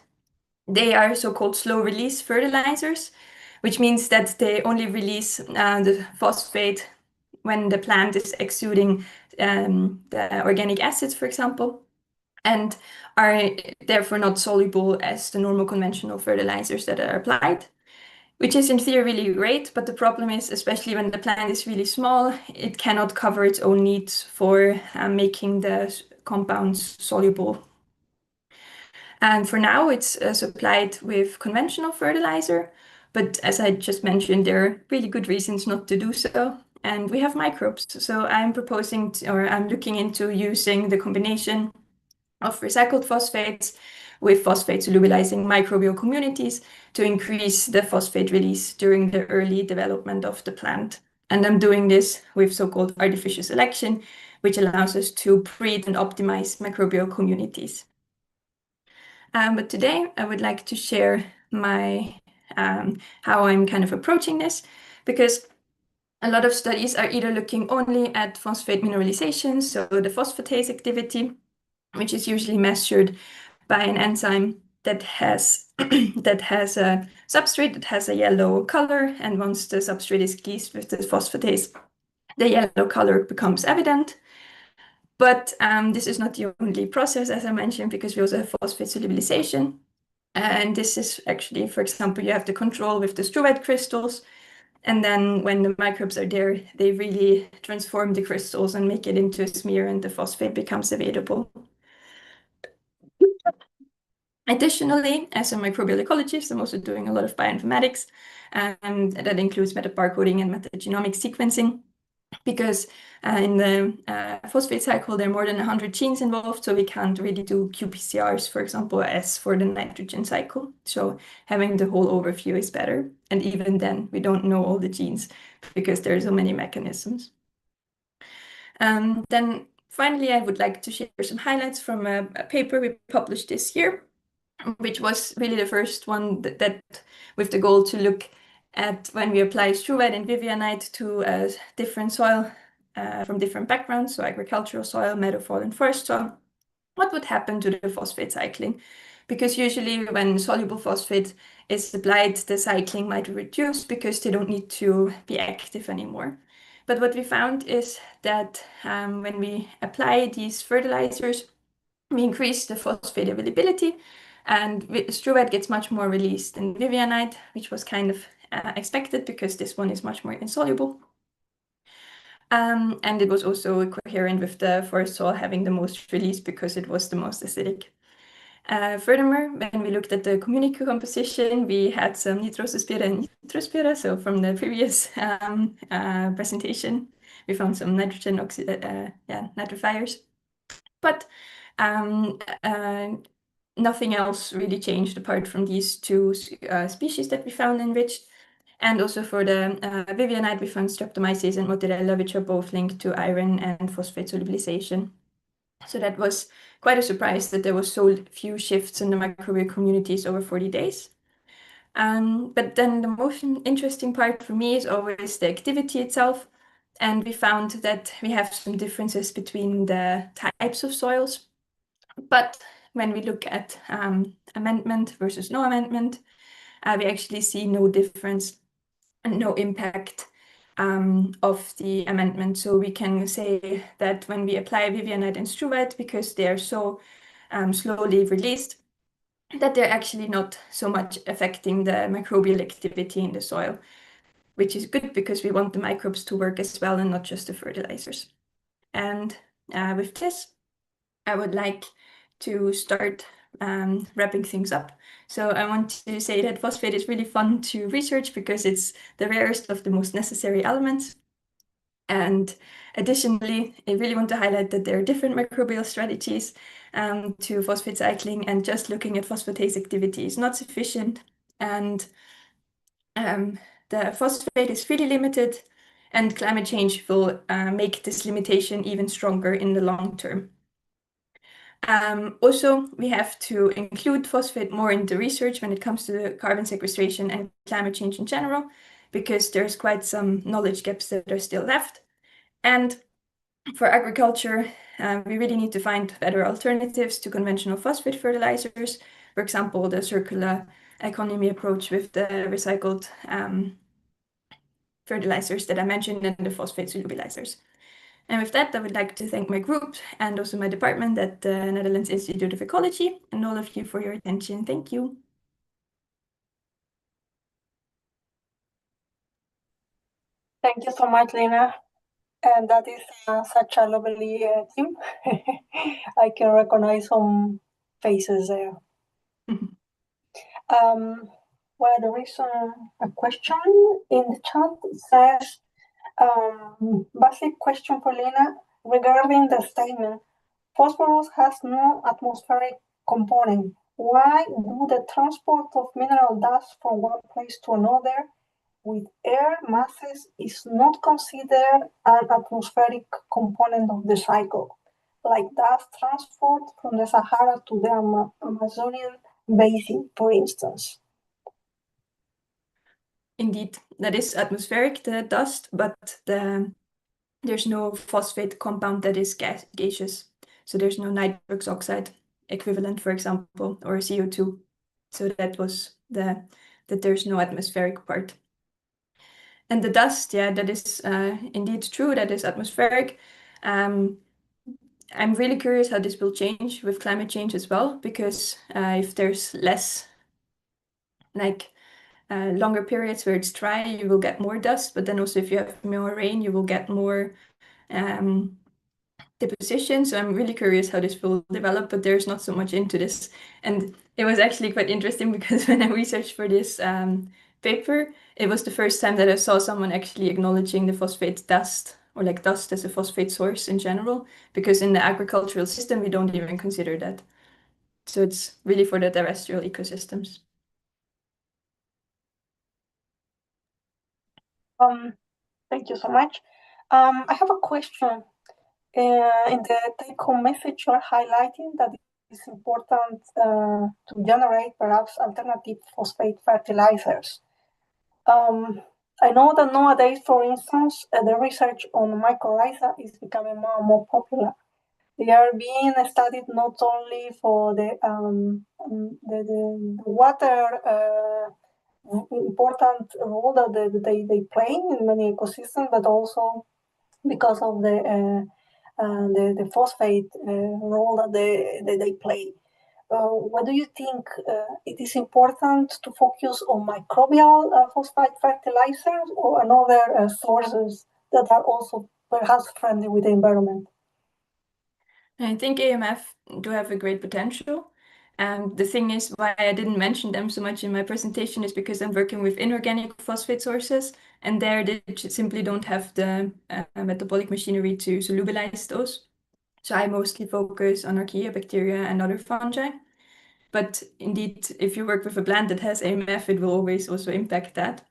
they are so-called slow release fertilizers, which means that they only release the phosphate when the plant is exuding the organic acids, for example, and are therefore not soluble as the normal conventional fertilizers that are applied, which is in theory really great. But the problem is, especially when the plant is really small, it cannot cover its own needs for making the compounds soluble. And for now, it's supplied with conventional fertilizer. But as I just mentioned, there are really good reasons not to do so. And we have microbes. So I'm proposing I'm looking into using the combination of recycled phosphates with phosphate solubilizing microbial communities to increase the phosphate release during the early development of the plant. And I'm doing this with so-called artificial selection, which allows us to breed and optimize microbial communities. But today I would like to share my how I'm kind of approaching this, because a lot of studies are either looking only at phosphate mineralization, so the phosphatase activity, which is usually measured by an enzyme that has that has a substrate that has a yellow color, and once the substrate is squeezed with the phosphatase, the yellow color becomes evident. But this is not the only process, as I mentioned, because we also have phosphate solubilization. And this is actually, for example, you have the control with the struvite crystals. And then when the microbes are there, they really transform the crystals and make it into a smear, and the phosphate becomes available. Additionally, as a microbial ecologist, I'm also doing a lot of bioinformatics, and that includes metabarcoding and metagenomic sequencing, because in the phosphate cycle, there are more than 100 genes involved, so we can't really do qPCRs, for example, as for the nitrogen cycle. So having the whole overview is better. And even then, we don't know all the genes because there are so many mechanisms. Then finally, I would like to share some highlights from a paper we published this year, which was really the first one that with the goal to look at when we apply struvite and vivianite to different soil from different backgrounds, so agricultural soil, meadow soil, and forest soil, what would happen to the phosphate cycling? Because usually when soluble phosphate is applied, the cycling might reduce because they don't need to be active anymore. But what we found is that when we apply these fertilizers, we increase the phosphate availability, and struvite gets much more released than vivianite, which was kind of expected because this one is much more insoluble. And it was also coherent with the forest soil having the most release because it was the most acidic. Furthermore, when we looked at the community composition, we had some nitrosospira and nitrospira. So from the previous presentation, we found some nitrogen nitrifiers. But nothing else really changed apart from these two species that we found enriched. And also for the vivianite, we found streptomyces and mozzarella, which are both linked to iron and phosphate solubilization. So that was quite a surprise that there was so few shifts in the microbial communities over 40 days. But then the most interesting part for me is always the activity itself. And we found that we have some differences between the types of soils. But when we look at amendment versus no amendment, we actually see no difference and no impact of the amendment. So we can say that when we apply vivianite and struvite, because they are so slowly released, that they're actually not so much affecting the microbial activity in the soil, which is good because we want the microbes to work as well and not just the fertilizers. And with this, I would like to start wrapping things up. So I want to say that phosphate is really fun to research because it's the rarest of the most necessary elements. And additionally, I really want to highlight that there are different microbial strategies to phosphate cycling, and just looking at phosphatase activity is not sufficient. And the phosphate is really limited, and climate change will make this limitation even stronger in the long term. Also, we have to include phosphate more in the research when it comes to carbon sequestration and climate change in general, because there's quite some knowledge gaps that are still left. And for agriculture, we really need to find better alternatives to conventional phosphate fertilizers. For example, the circular economy approach with the recycled fertilizers that I mentioned and the phosphate solubilizers. And with that, I would like to thank my group and also my department at the Netherlands Institute of Ecology, and all of you for your attention. Thank you. Thank you so much, Lena. And that is such a lovely team. I can recognize some faces there. Well, there is a question in the chat. It says, basic question for Lena regarding the statement, phosphorus has no atmospheric component. Why do the transport of mineral dust from one place to another with air masses is not considered an atmospheric component of the cycle, like dust transport from the Sahara to the Amazonian basin, for instance? Indeed, that is atmospheric, the dust, but there's no phosphate compound that is gaseous. So there's no nitrous oxide equivalent, for example, or CO2. So that was that there's no atmospheric part. And the dust, yeah, that is indeed true, that is atmospheric. I'm really curious how this will change with climate change as well, because if there's less, like longer periods where it's dry, you will get more dust, but then also if you have more rain, you will get more deposition. So I'm really curious how this will develop, but there's not so much into this. And it was actually quite interesting because when I researched for this paper, it was the first time that I saw someone actually acknowledging the phosphate dust, or like dust as a phosphate source in general, because in the agricultural system, we don't even consider that. So it's really for the terrestrial ecosystems. Thank you so much. I have a question. In the take-home message, you are highlighting that it's important to generate perhaps alternative phosphate fertilizers. I know that nowadays, for instance, the research on mycorrhiza is becoming more and more popular. They are being studied not only for the water important role that they play in many ecosystems, but also because of the phosphate role that they play. What do you think? It is important to focus on microbial phosphate fertilizers or another sources that are also perhaps friendly with the environment? I think AMF do have a great potential. And the thing is, why I didn't mention them so much in my presentation is because I'm working with inorganic phosphate sources, and there they simply don't have the metabolic machinery to solubilize those. So I mostly focus on archaea bacteria and other fungi. But indeed, if you work with a plant that has AMF, it will always also impact that.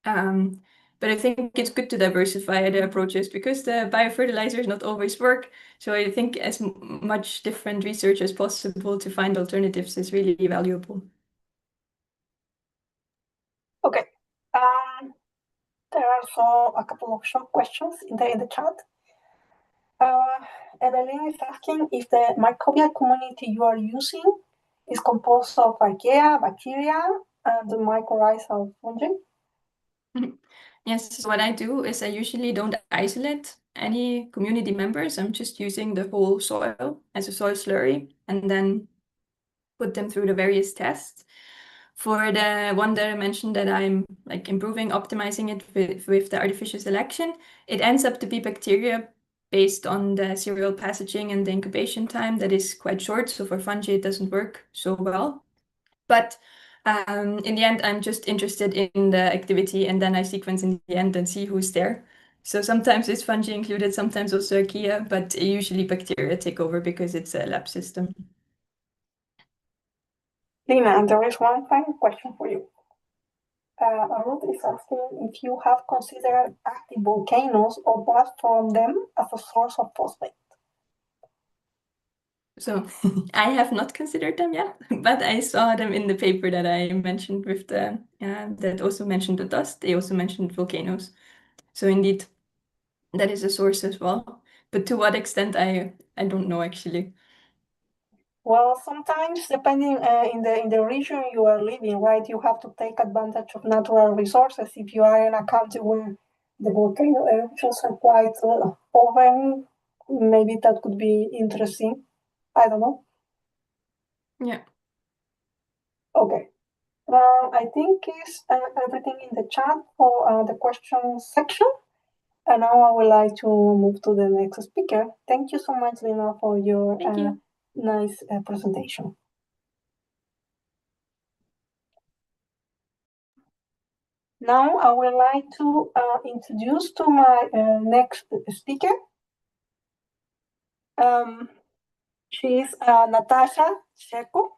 But I think it's good to diversify the approaches because the biofertilizers not always work. So I think as much different research as possible to find alternatives is really valuable. Okay. There are also a couple of short questions in the chat. Evelyn is asking if the microbial community you are using is composed of archaea, bacteria, and mycorrhizal fungi. Yes, so what I do is I usually don't isolate any community members. I'm just using the whole soil as a soil slurry and then put them through the various tests. For the one that I mentioned that I'm like improving, optimizing it with the artificial selection, it ends up to be bacteria based on the serial passaging and the incubation time that is quite short. So for fungi, it doesn't work so well. But in the end, I'm just interested in the activity, and then I sequence in the end and see who's there. So sometimes it's fungi included, sometimes also archaea, but usually bacteria take over because it's a lab system. Lina, and there is one final question for you. Ruth is asking if you have considered active volcanoes or dust from them as a source of phosphate. So I have not considered them yet, but I saw them in the paper that I mentioned with the that also mentioned the dust. They also mentioned volcanoes. So indeed, that is a source as well. But to what extent, I don't know actually. Well, sometimes depending in the region you are living, right, you have to take advantage of natural resources. If you are in a country where the volcano eruptions are quite often, maybe that could be interesting. I don't know. Yeah. Okay. I think is everything in the chat for the question section. And now I would like to move to the next speaker. Thank you so much, Lina, for your Thank you. nice presentation. Now I would like to introduce to my next speaker. She's Natasha Sheko.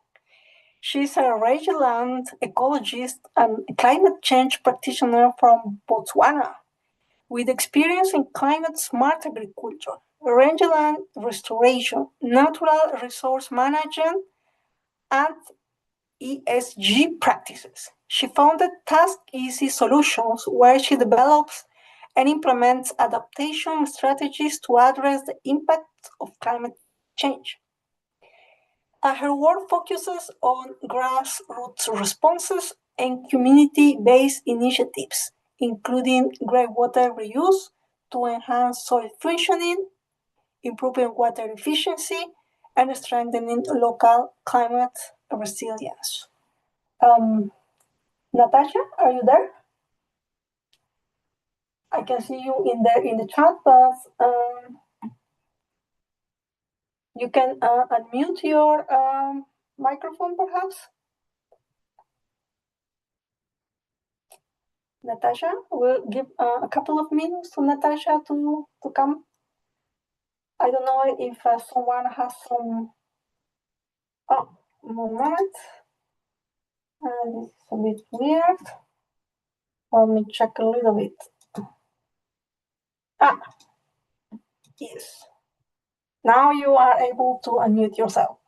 She's a rangeland ecologist and climate change practitioner from Botswana with experience in climate-smart agriculture, rangeland restoration, natural resource management, and ESG practices. She founded Task Easy Solutions, where she develops and implements adaptation strategies to address the impact of climate change. Her work focuses on grassroots responses and community-based initiatives, including greywater reuse to enhance soil functioning, improving water efficiency, and strengthening local climate resilience. Natasha, are you there? I can see you in the chat, but you can unmute your microphone, perhaps. Natasha, we'll give a couple of minutes to Natasha to come. I don't know if someone has some. Oh, moment. This is a bit weird. Let me check a little bit. Yes. Now you are able to unmute yourself.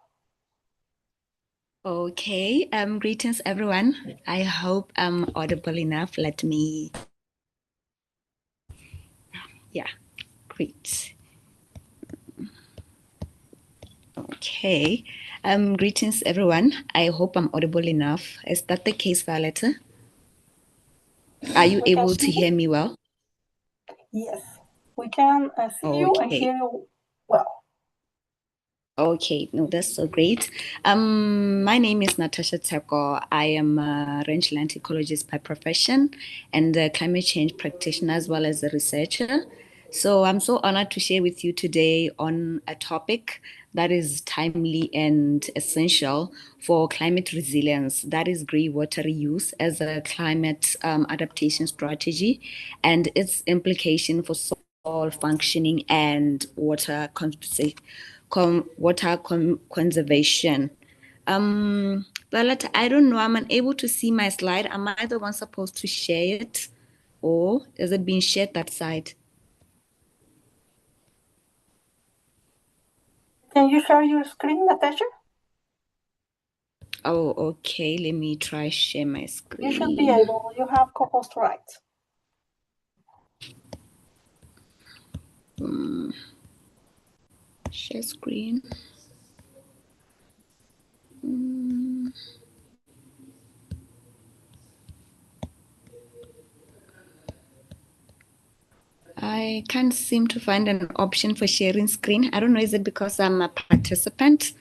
Okay, greetings everyone. I hope I'm audible enough. Let me, yeah, great. Okay, greetings everyone. I hope I'm audible enough. Is that the case, Violetta? Are you able to hear me well? Yes, we can see you and hear you well. Okay, no, that's so great. My name is Natasha Teko. I am a rangeland ecologist by profession and a climate change practitioner as well as a researcher. So I'm so honored to share with you today on a topic that is timely and essential for climate resilience. That is greywater reuse as a climate adaptation strategy and its implication for soil functioning and water conservation. But I don't know, I'm unable to see my slide. Am I the one supposed to share it? Or is it being shared that side? Can you share your screen, Natasha? Oh, okay. Let me try share my screen. You should be able. You have co-host rights. Share screen. I can't seem to find an option for sharing screen. I don't know, is it because I'm a participant?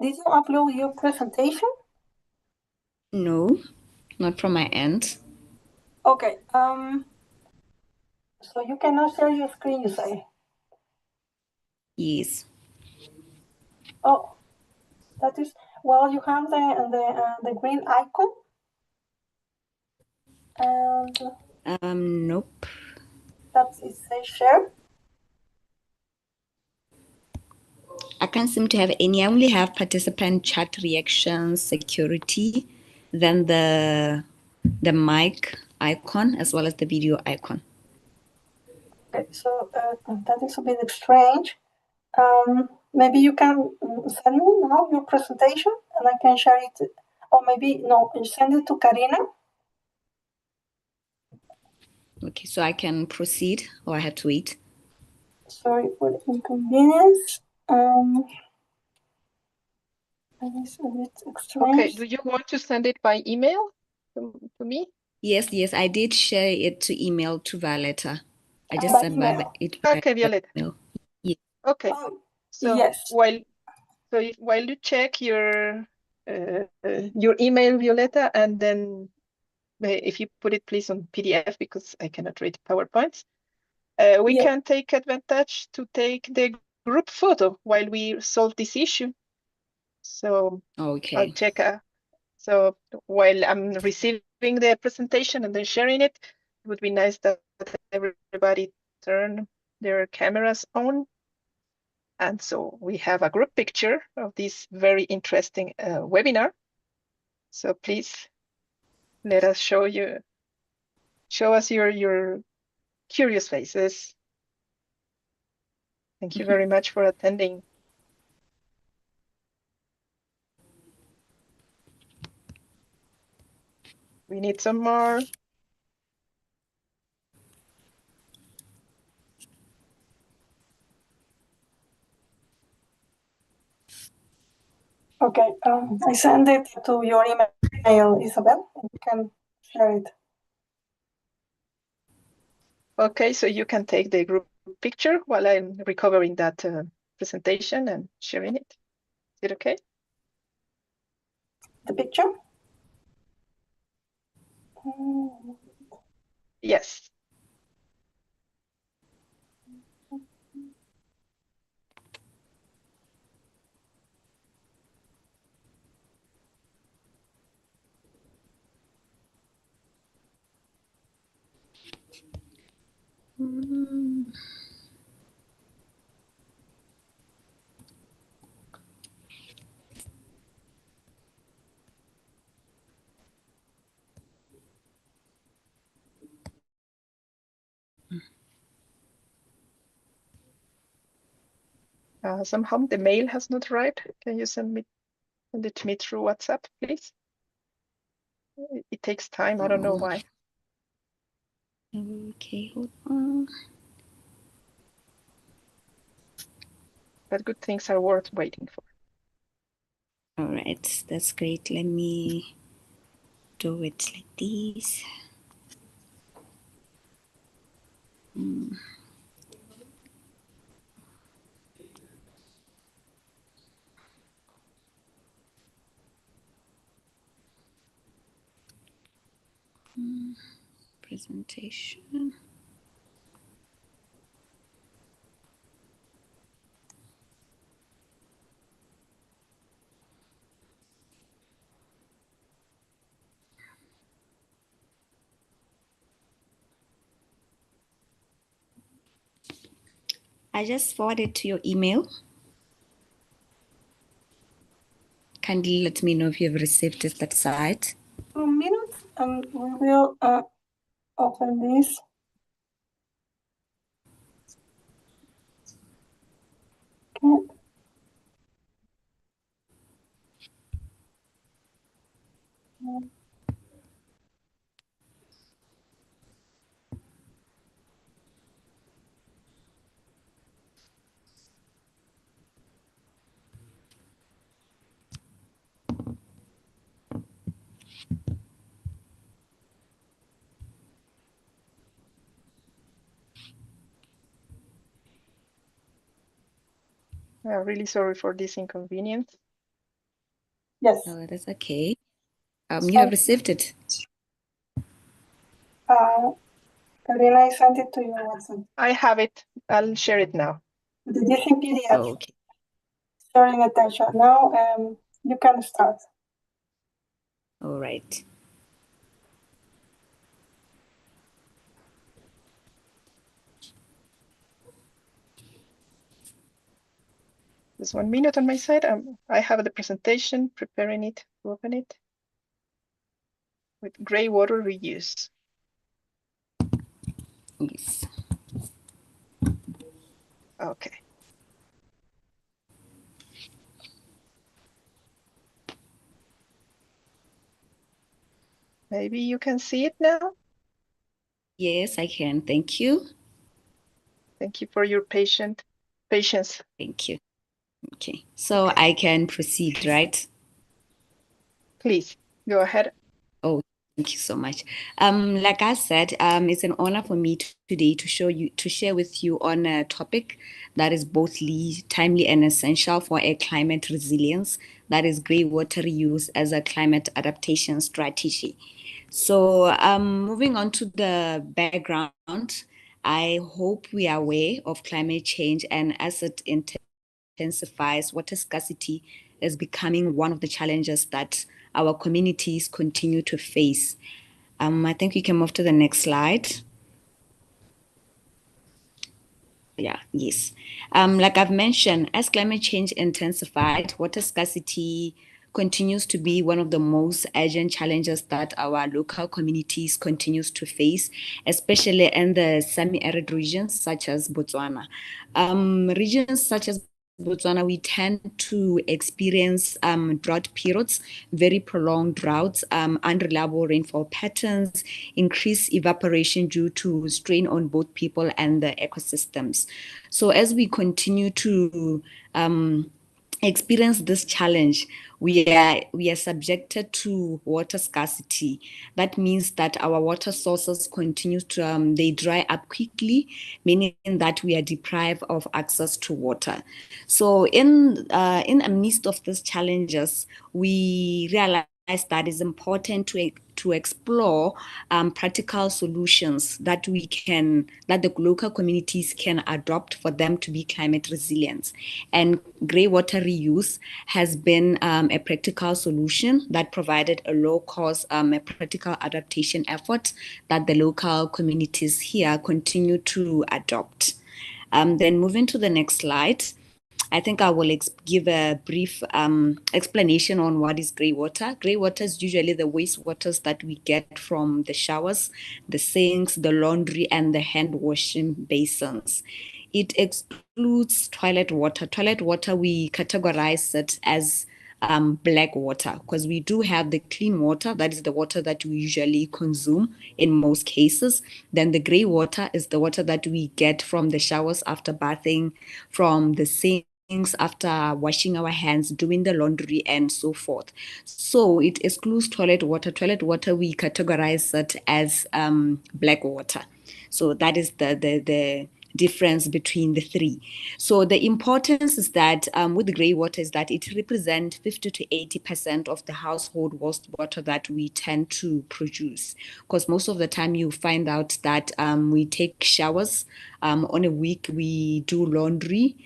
Did you upload your presentation? No, not from my end. Okay. So you cannot share your screen, you say? Yes. Oh, that is, well, you have the green icon. And Nope. that it says share. I can't seem to have any. I only have participant chat reactions, security, then the mic icon as well as the video icon. Okay, so that is a bit strange. Maybe you can send me now your presentation and I can share it. Or maybe, no, send it to Karina. Okay, so I can proceed or I have to wait? Sorry for the inconvenience. That is a bit strange. Okay, do you want to send it by email to me? Yes, I did share it to email to Violetta. I just By sent email. it Okay, Violetta. email. Okay, Oh, so yes. while you check your email, Violetta, and then if you put it please on PDF because I cannot read PowerPoints, we Yeah. can take advantage to take the group photo while we solve this issue. So Okay. I'll check. So while I'm receiving the presentation and then sharing it, it would be nice that everybody turn their cameras on. And so we have a group picture of this very interesting webinar. So please let us show us your curious faces. Thank you very much for attending. We need some more. Okay, I send it to your email, Isabel, and you can share it. Okay, so you can take the group picture while I'm recovering that presentation and sharing it. Is it okay? The picture? Yes. Somehow the mail has not arrived. Can you send it to me through WhatsApp, please? It takes time. I don't know why. Okay, hold on. But good things are worth waiting for. All right, that's great. Let me do it like this. Presentation. I just forwarded to your email. Kindly let me know if you have received it that side. 2 minutes and we will open this. Okay. I'm really sorry for this inconvenience. Yes. Oh, that's okay. You have received it. Karina, I sent it to you on WhatsApp. I have it. I'll share it now. The different PDF. Oh, okay. Sorry, Natasha. Now you can start. All right. Just 1 minute on my side. I have the presentation, preparing it to open it with gray water reuse. Yes. Okay. Maybe you can see it now. Yes, I can. Thank you. Thank you for your patience. Thank you. Okay. So I can proceed, right? Please go ahead. Oh, thank you so much. Like I said, it's an honor for me today to share with you on a topic that is both timely and essential for a climate resilience, that is grey water reuse as a climate adaptation strategy. So, moving on to the background, I hope we are aware of climate change, and as it intensifies, water scarcity is becoming one of the challenges that our communities continue to face. I think we can move to the next slide. Yeah, yes. Like I've mentioned, as climate change intensified, water scarcity continues to be one of the most urgent challenges that our local communities continues to face, especially in the semi-arid regions such as Botswana. Regions such as Botswana, we tend to experience drought periods, very prolonged droughts, unreliable rainfall patterns, increased evaporation due to strain on both people and the ecosystems. So as we continue to experience this challenge, we are subjected to water scarcity. That means that our water sources continue to they dry up quickly, meaning that we are deprived of access to water. So in the midst of these challenges, we realize that it's important to explore practical solutions that the local communities can adopt for them to be climate resilient. And grey water reuse has been a practical solution that provided a low cost, a practical adaptation effort that the local communities here continue to adopt. Then moving to the next slide. I think I will give a brief explanation on what is grey water. Grey water is usually the wastewaters that we get from the showers, the sinks, the laundry, and the hand washing basins. It excludes toilet water. Toilet water, we categorize it as black water, because we do have the clean water, that is the water that we usually consume in most cases. Then the grey water is the water that we get from the showers after bathing, from the sink after washing our hands, doing the laundry, and so forth. So it excludes toilet water. Toilet water, we categorize it as black water. So that is the difference between the three. So the importance is that with the grey water is that it represents 50 to 80% of the household wastewater that we tend to produce. Because most of the time you find out that we take showers on a week, we do laundry,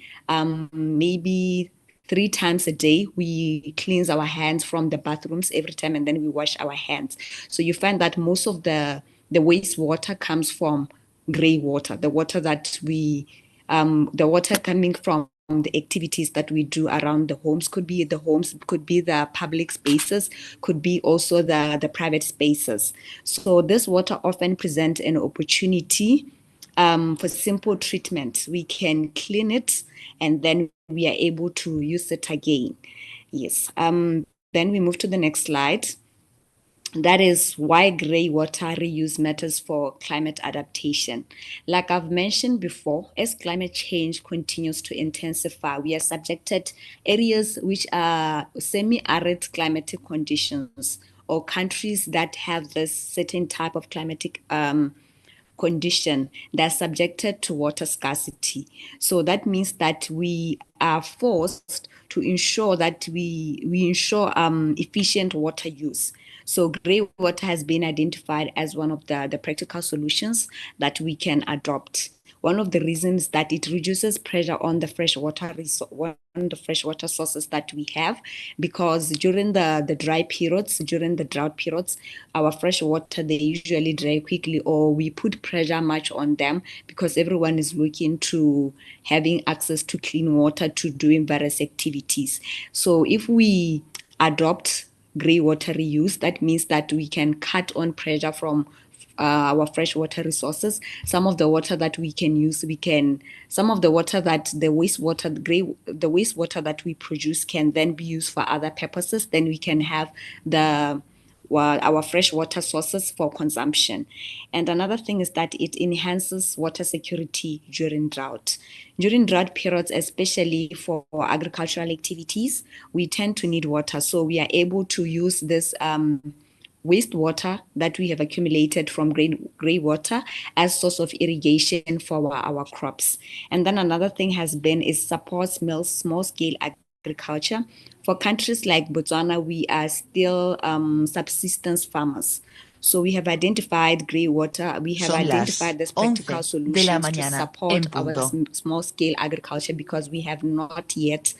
maybe 3 times a day. We cleanse our hands from the bathrooms every time, and then we wash our hands. So you find that most of the wastewater comes from grey water, the water that the water coming from the activities that we do around the homes. Could be the homes, could be the public spaces, could be also the private spaces. So this water often presents an opportunity for simple treatment. We can clean it and then we are able to use it again. Yes. Then we move to the next slide. That is why grey water reuse matters for climate adaptation. Like I've mentioned before, as climate change continues to intensify, we are subjected areas which are semi-arid climatic conditions, or countries that have this certain type of climatic condition, they're subjected to water scarcity. So that means that we are forced to ensure that we ensure efficient water use. So grey water has been identified as one of the practical solutions that we can adopt. One of the reasons that it reduces pressure on the freshwater sources that we have, because during the dry periods, during the drought periods, our fresh water, they usually dry quickly, or we put pressure much on them because everyone is looking to having access to clean water to doing various activities. So if we adopt grey water reuse, that means that we can cut on pressure from our freshwater resources. Some of the water that we can use, some of the water that the wastewater that we produce can then be used for other purposes. Then we can have our freshwater sources for consumption. And another thing is that it enhances water security during drought. During drought periods, especially for agricultural activities, we tend to need water. So we are able to use this wastewater that we have accumulated from grey water as source of irrigation for our crops. And then another thing has been is supports small-scale agriculture. For countries like Botswana, we are still subsistence farmers. So we have identified grey water. We have identified this practical solutions to support our small-scale agriculture because we have not yet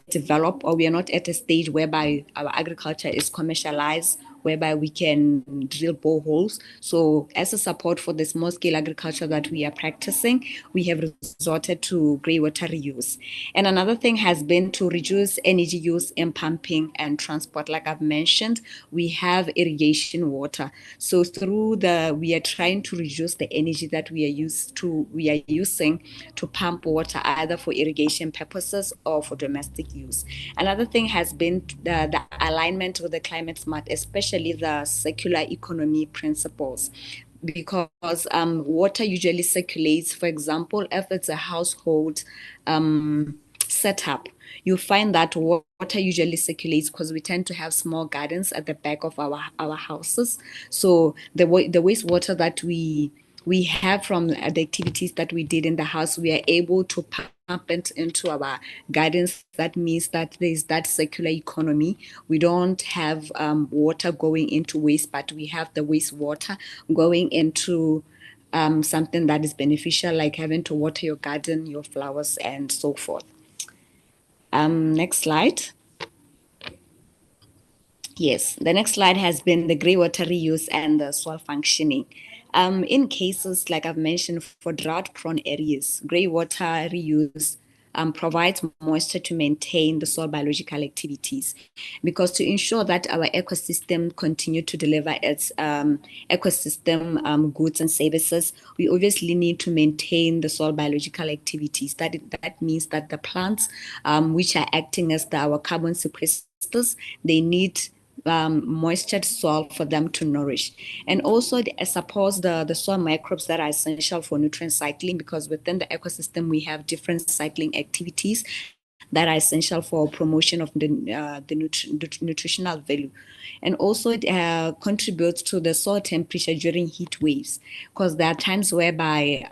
developed, or we are not at a stage whereby our agriculture is commercialized, whereby we can drill boreholes. So as a support for the small-scale agriculture that we are practicing, we have resorted to grey water reuse. And another thing has been to reduce energy use in pumping and transport. Like I've mentioned, we have irrigation water. So we are trying to reduce the energy that we are using to pump water, either for irrigation purposes or for domestic use. Another thing has been the alignment with the climate smart, especially the circular economy principles, because water usually circulates. For example, if it's a household setup, you find that water usually circulates because we tend to have small gardens at the back of our houses. So the wastewater that we have from the activities that we did in the house, we are able to pump it into our gardens. That means that there's that circular economy. We don't have water going into waste, but we have the wastewater going into something that is beneficial, like having to water your garden, your flowers, and so forth. Next slide. Yes, the next slide has been the grey water reuse and the soil functioning. In cases, like I've mentioned, for drought-prone areas, grey water reuse provides moisture to maintain the soil biological activities, because to ensure that our ecosystem continue to deliver its ecosystem goods and services, we obviously need to maintain the soil biological activities. That means that the plants which are acting as our carbon sequesters, they need moistured soil for them to nourish. And also supports the soil microbes that are essential for nutrient cycling, because within the ecosystem we have different cycling activities that are essential for promotion of the nutritional value. And also it contributes to the soil temperature during heat waves, because there are times whereby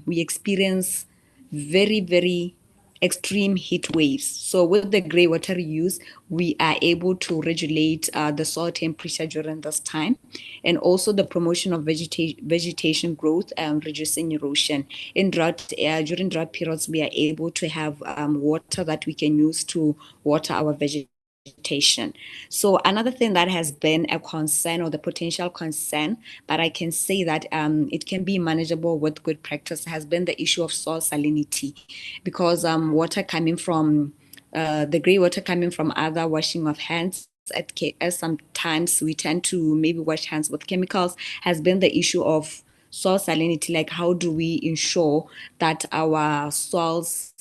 we experience very, very extreme heat waves. So with the grey water reuse, we are able to regulate the soil temperature during this time, and also the promotion of vegetation growth and reducing erosion. During drought periods, we are able to have water that we can use to water our vegetation. So another thing that has been a concern, or the potential concern, but I can say that it can be manageable with good practice, has been the issue of soil salinity, because water coming from the grey water coming from other washing of hands, as sometimes we tend to maybe wash hands with chemicals, has been the issue of soil salinity. Like, how do we ensure that our soils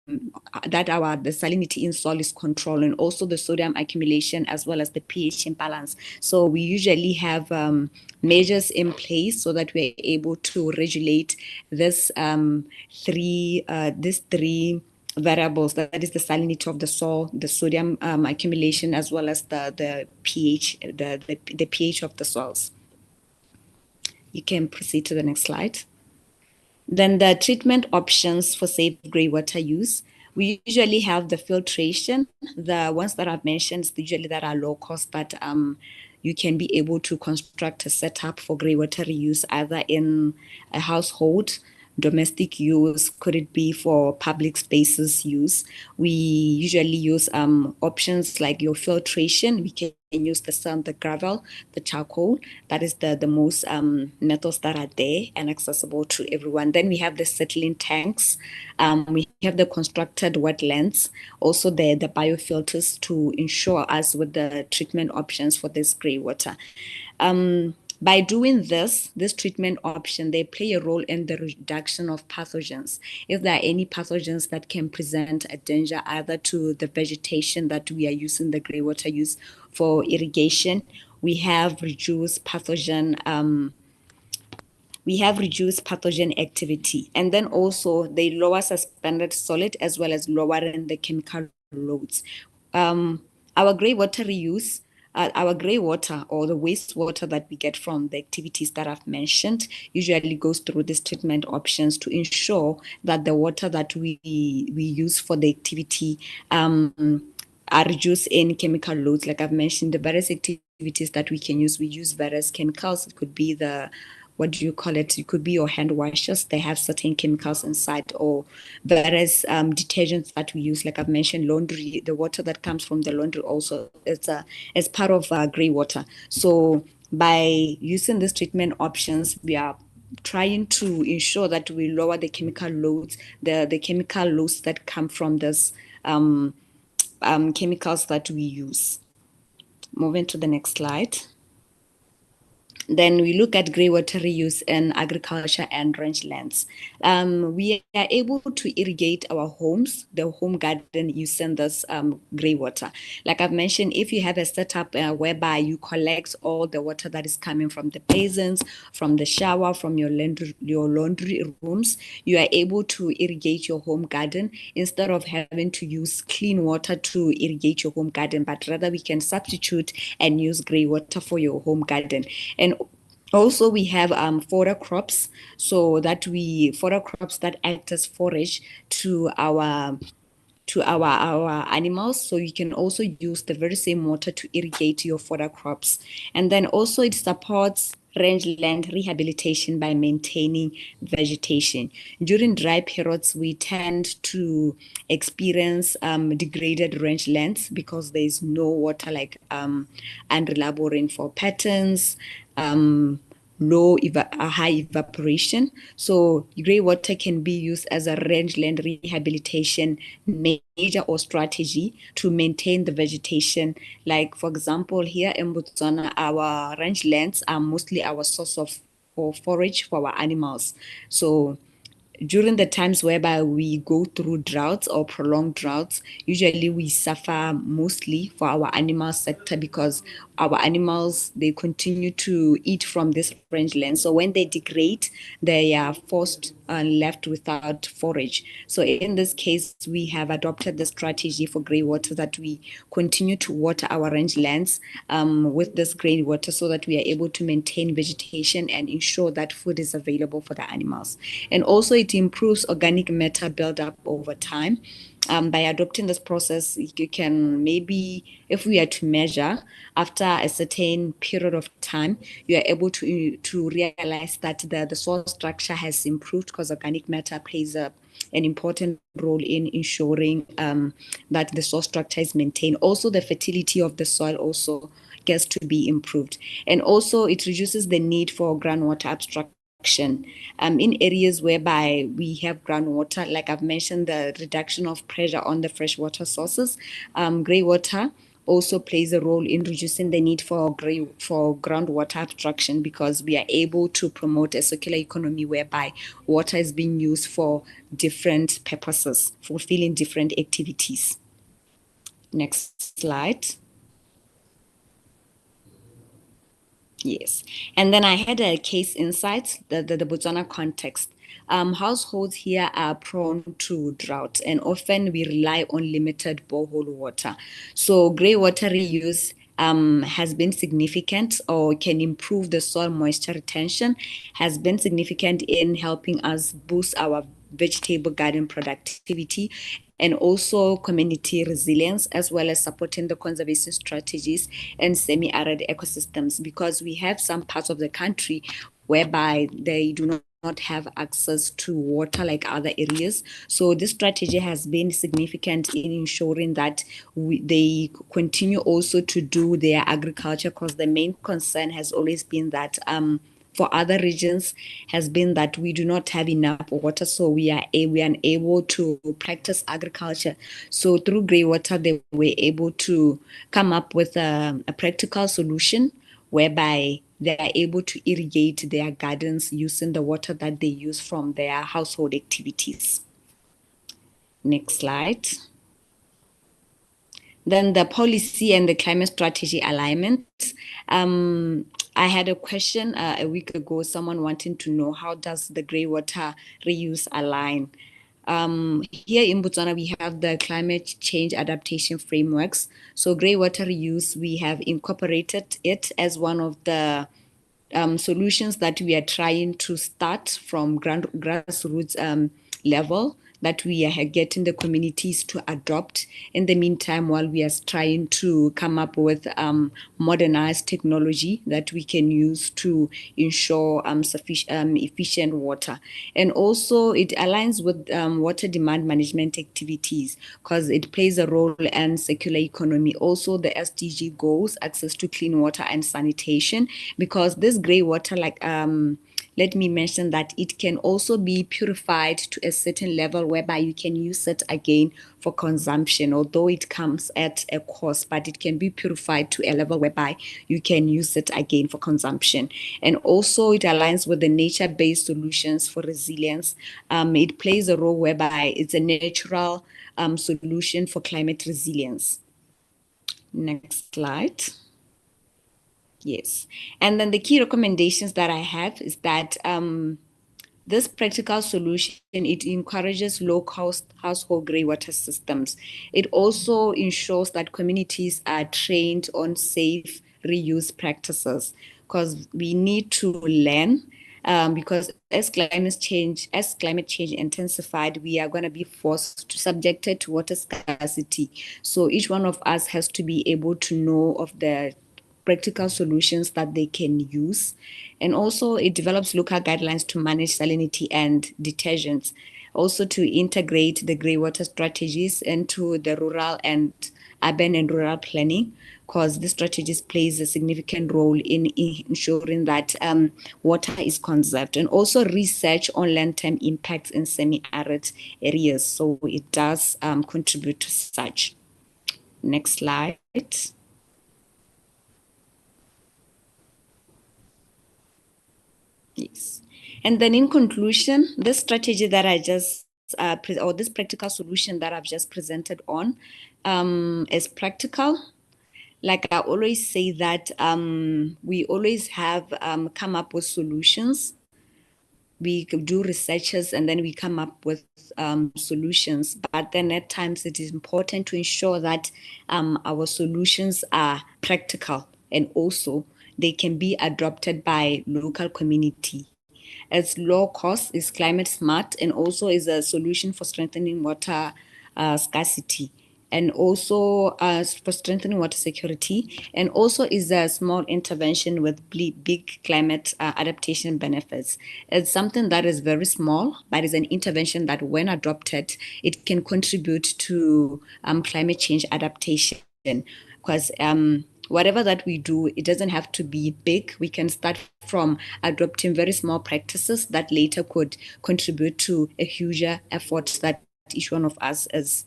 the salinity in soil is controlled, and also the sodium accumulation as well as the pH imbalance. So we usually have measures in place so that we're able to regulate this three variables, that is the salinity of the soil, the sodium accumulation, as well as the pH, the pH of the soils. You can proceed to the next slide. Then the treatment options for safe grey water use. We usually have the filtration. The ones that I've mentioned usually that are low cost, but you can be able to construct a setup for grey water reuse either in a household, domestic use, could it be for public spaces use. We usually use options like your filtration. We can use the sand, the gravel, the charcoal. That is the most methods that are there and accessible to everyone. Then we have the settling tanks. We have the constructed wetlands, also the biofilters to ensure us with the treatment options for this grey water. By doing this treatment option, they play a role in the reduction of pathogens. If there are any pathogens that can present a danger either to the vegetation that we are using the grey water use for irrigation, we have reduced pathogen activity. And then also they lower suspended solid as well as lowering the chemical loads. Our grey water reuse, our grey water or the wastewater that we get from the activities that I've mentioned usually goes through these treatment options to ensure that the water that we use for the activity are reduced in chemical loads. Like I've mentioned, the various activities that we can use, we use various chemicals. It could be what do you call it? It could be your hand washers. They have certain chemicals inside, or various detergents that we use. Like I've mentioned, laundry, the water that comes from the laundry also is part of grey water. So by using these treatment options, we are trying to ensure that we lower the chemical loads, the chemical loads that come from this chemicals that we use. Moving to the next slide. Then we look at grey water reuse in agriculture and rangelands. We are able to irrigate our homes, the home garden, using this grey water. Like I've mentioned, if you have a setup whereby you collect all the water that is coming from the basins, from the shower, from your laundry rooms, you are able to irrigate your home garden instead of having to use clean water to irrigate your home garden, but rather we can substitute and use grey water for your home garden. And also we have fodder crops, so that fodder crops that act as forage to our animals. So you can also use the very same water to irrigate your fodder crops. And then also it supports rangeland rehabilitation by maintaining vegetation. During dry periods, we tend to experience degraded rangelands because there is no water, like unreliable rainfall patterns, high evaporation. So grey water can be used as a rangeland rehabilitation measure or strategy to maintain the vegetation. Like for example, here in Botswana, our rangelands are mostly our source of forage for our animals. So during the times whereby we go through droughts or prolonged droughts, usually we suffer mostly for our animal sector because our animals, they continue to eat from this rangeland. So when they degrade, they are forced and left without forage. So in this case, we have adopted the strategy for grey water that we continue to water our rangelands with this grey water so that we are able to maintain vegetation and ensure that food is available for the animals. And also it improves organic matter buildup over time. By adopting this process, you can maybe, if we are to measure, after a certain period of time, you are able to realize that the soil structure has improved because organic matter plays an important role in ensuring that the soil structure is maintained. Also, the fertility of the soil also gets to be improved. And also, it reduces the need for groundwater abstraction. In areas whereby we have groundwater, like I've mentioned, the reduction of pressure on the freshwater sources, grey water also plays a role in reducing the need for groundwater abstraction because we are able to promote a circular economy whereby water is being used for different purposes, fulfilling different activities. Next slide. Yes. And then I had a case insight, the Botswana context. Households here are prone to drought and often we rely on limited borehole water. So grey water reuse has been significant, or can improve the soil moisture retention, has been significant in helping us boost our vegetable garden productivity and also community resilience, as well as supporting the conservation strategies and semi-arid ecosystems, because we have some parts of the country whereby they do not have access to water like other areas. So this strategy has been significant in ensuring that they continue also to do their agriculture, because the main concern has always been that for other regions has been that we do not have enough water, so we are unable to practice agriculture. So through Greywater, they were able to come up with a practical solution whereby they are able to irrigate their gardens using the water that they use from their household activities. Next slide. Then the policy and the climate strategy alignment. I had a question a week ago, someone wanting to know, how does the Greywater reuse align? Here in Botswana, we have the climate change adaptation frameworks. So Greywater reuse, we have incorporated it as one of the solutions that we are trying to start from grassroots level, that we are getting the communities to adopt in the meantime, while we are trying to come up with modernized technology that we can use to ensure sufficient efficient water. And also it aligns with water demand management activities, because it plays a role in circular economy. Also the SDG goals, access to clean water and sanitation, because this gray water, like let me mention that it can also be purified to a certain level whereby you can use it again for consumption, although it comes at a cost, but it can be purified to a level whereby you can use it again for consumption. And also it aligns with the nature-based solutions for resilience. It plays a role whereby it's a natural solution for climate resilience. Next slide. Yes. And then the key recommendations that I have is that this practical solution, it encourages low-cost household grey water systems. It also ensures that communities are trained on safe reuse practices, because we need to learn, because as climate change intensified, we are going to be subjected to water scarcity. So each one of us has to be able to know of the practical solutions that they can use. And also it develops local guidelines to manage salinity and detergents, also to integrate the grey water strategies into the rural and urban and rural planning, because this strategies plays a significant role in ensuring that water is conserved, and also research on long-term impacts in semi-arid areas. So it does contribute to such. Next slide. Yes. And then in conclusion, this strategy that I just, or this practical solution that I've just presented on is practical. Like I always say that we always have come up with solutions. We do researches and then we come up with solutions. But then at times it is important to ensure that our solutions are practical, and also they can be adopted by local community. It's low cost, is climate smart, and also is a solution for strengthening water scarcity, and also for strengthening water security, and also is a small intervention with big climate adaptation benefits. It's something that is very small, but is an intervention that when adopted, it can contribute to climate change adaptation, because whatever that we do, it doesn't have to be big. We can start from adopting very small practices that later could contribute to a huger effort that each one of us is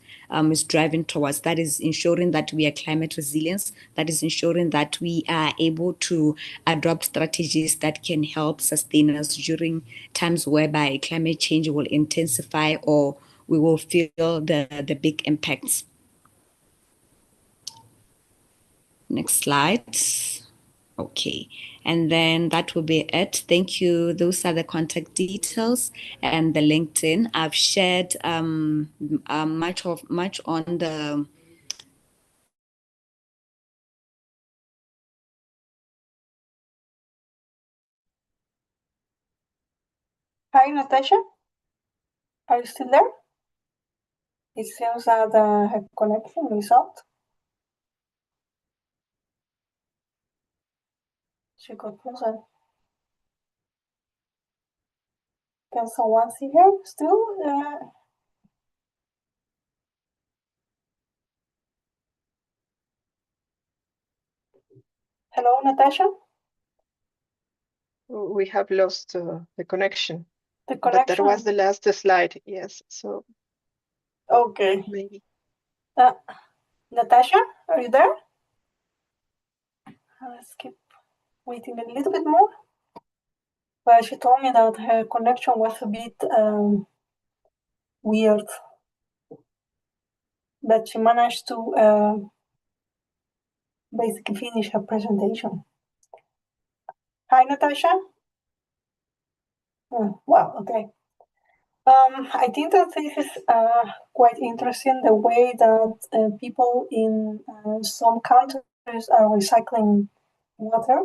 driving towards. That is ensuring that we are climate resilient. That is ensuring that we are able to adopt strategies that can help sustain us during times whereby climate change will intensify, or we will feel the big impacts. Next slide. Okay, and then that will be it. Thank you. Those are the contact details and the LinkedIn. I've shared much on the Hi, Natasha. Are you still there? It seems that her connection is out. She got frozen. Can someone see her still? Hello, Natasha? We have lost the connection. The But connection. that was the last slide, yes. So Okay. maybe. Natasha, are you there? Let's keep waiting a little bit more. Well, she told me that her connection was a bit weird, but she managed to basically finish her presentation. Hi, Natasha. Well, okay. I think that this is quite interesting, the way that people in some countries are recycling water,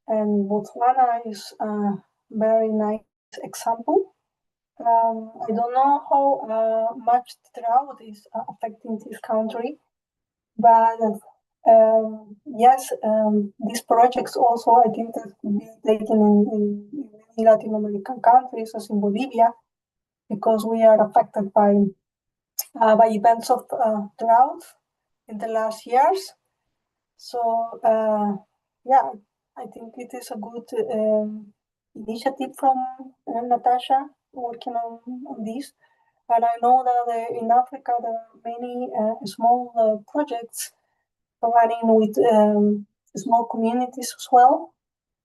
and Botswana is a very nice example. I don't know how much drought is affecting this country, but yes, these projects also, I think, that could be taken in many Latin American countries, as in Bolivia, because we are affected by events of drought in the last years. So yeah, I think it is a good initiative from Natasha working on this. And I know that in Africa there are many small projects running with small communities as well.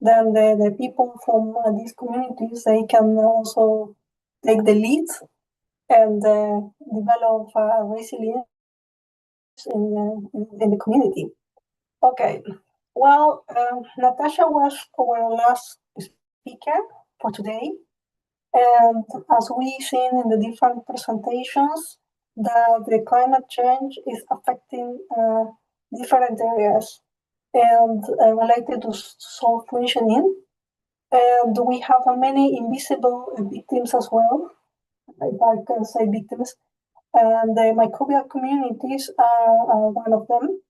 Then the people from these communities, they can also take the lead and develop resilience in the community. Okay, well, Natasha was our last speaker for today. And as we've seen in the different presentations, the climate change is affecting different areas and related to soil functioning. And we have many invisible victims as well, if I can say victims. And the microbial communities are one of them.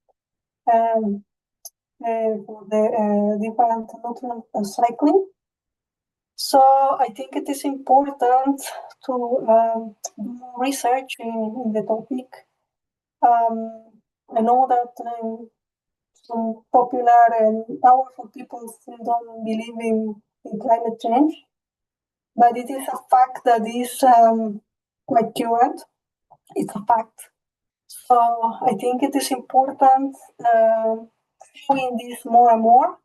For the different nutrient cycling. So I think it is important to do more research in the topic. I know that some popular and powerful people still don't believe in climate change, but it is a fact that is quite current. It's a fact. So I think it is important doing this more and more.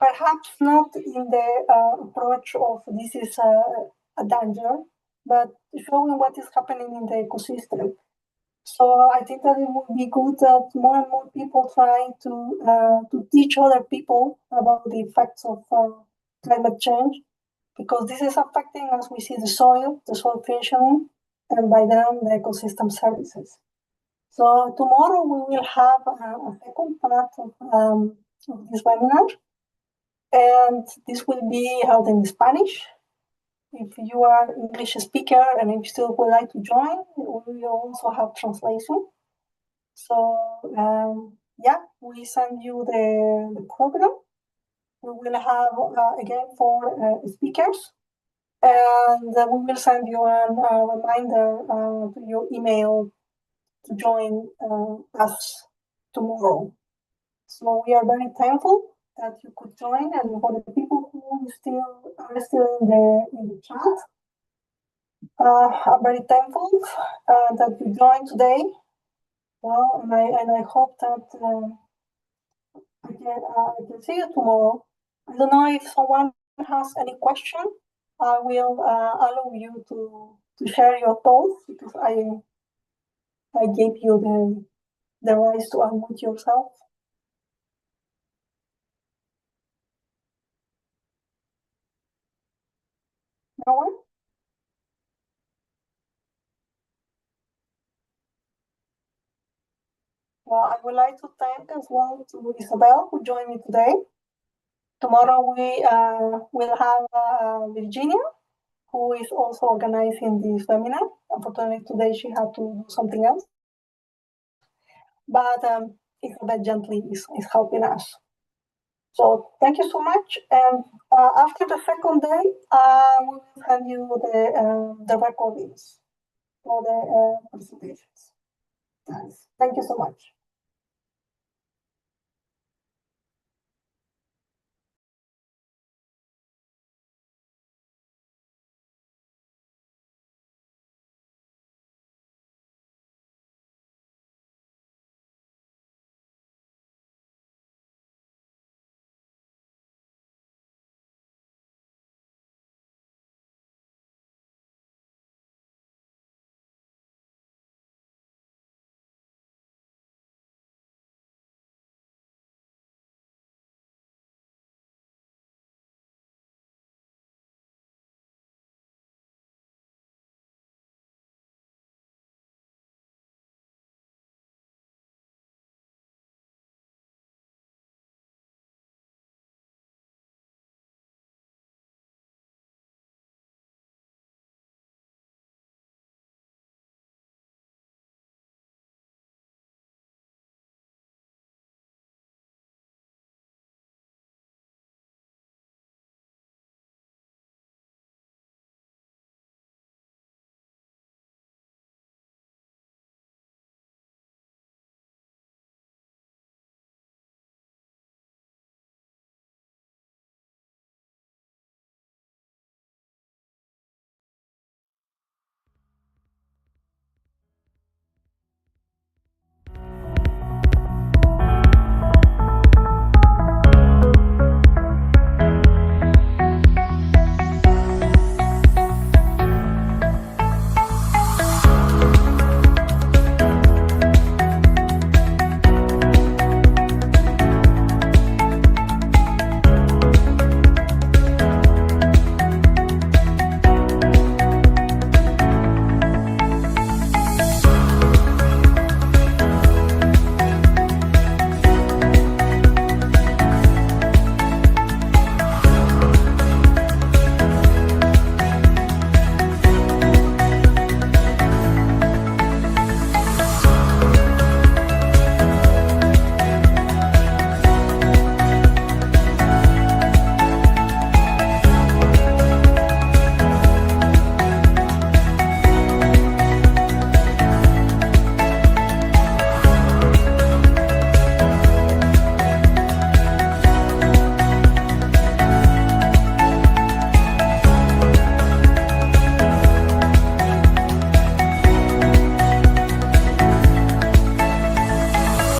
Perhaps not in the approach of this is a danger, but showing what is happening in the ecosystem. So I think that it would be good that more and more people try to teach other people about the effects of climate change, because this is affecting, as we see, the soil functioning, and by then the ecosystem services. So tomorrow we will have a second part of this webinar, and this will be held in Spanish. If you are an English speaker and if you still would like to join, we will also have translation. So yeah, we send you the program. We will have again 4 speakers, and we will send you a reminder to your email to join us tomorrow. So we are very thankful that you could join, and for the people who are still in the chat, I'm very thankful that you joined today. Well, and I hope that I can see you tomorrow. I don't know if someone has any question. I will allow you to share your thoughts, because I gave you the right to unmute yourself. No one? Well, I would like to thank as well to Isabel, who joined me today. Tomorrow we will have Virginia, who is also organizing this webinar. Unfortunately, today she had to do something else. But Isabel gently is helping us. So thank you so much. And after the second day, we will send you the recordings for the presentations. Thank you so much.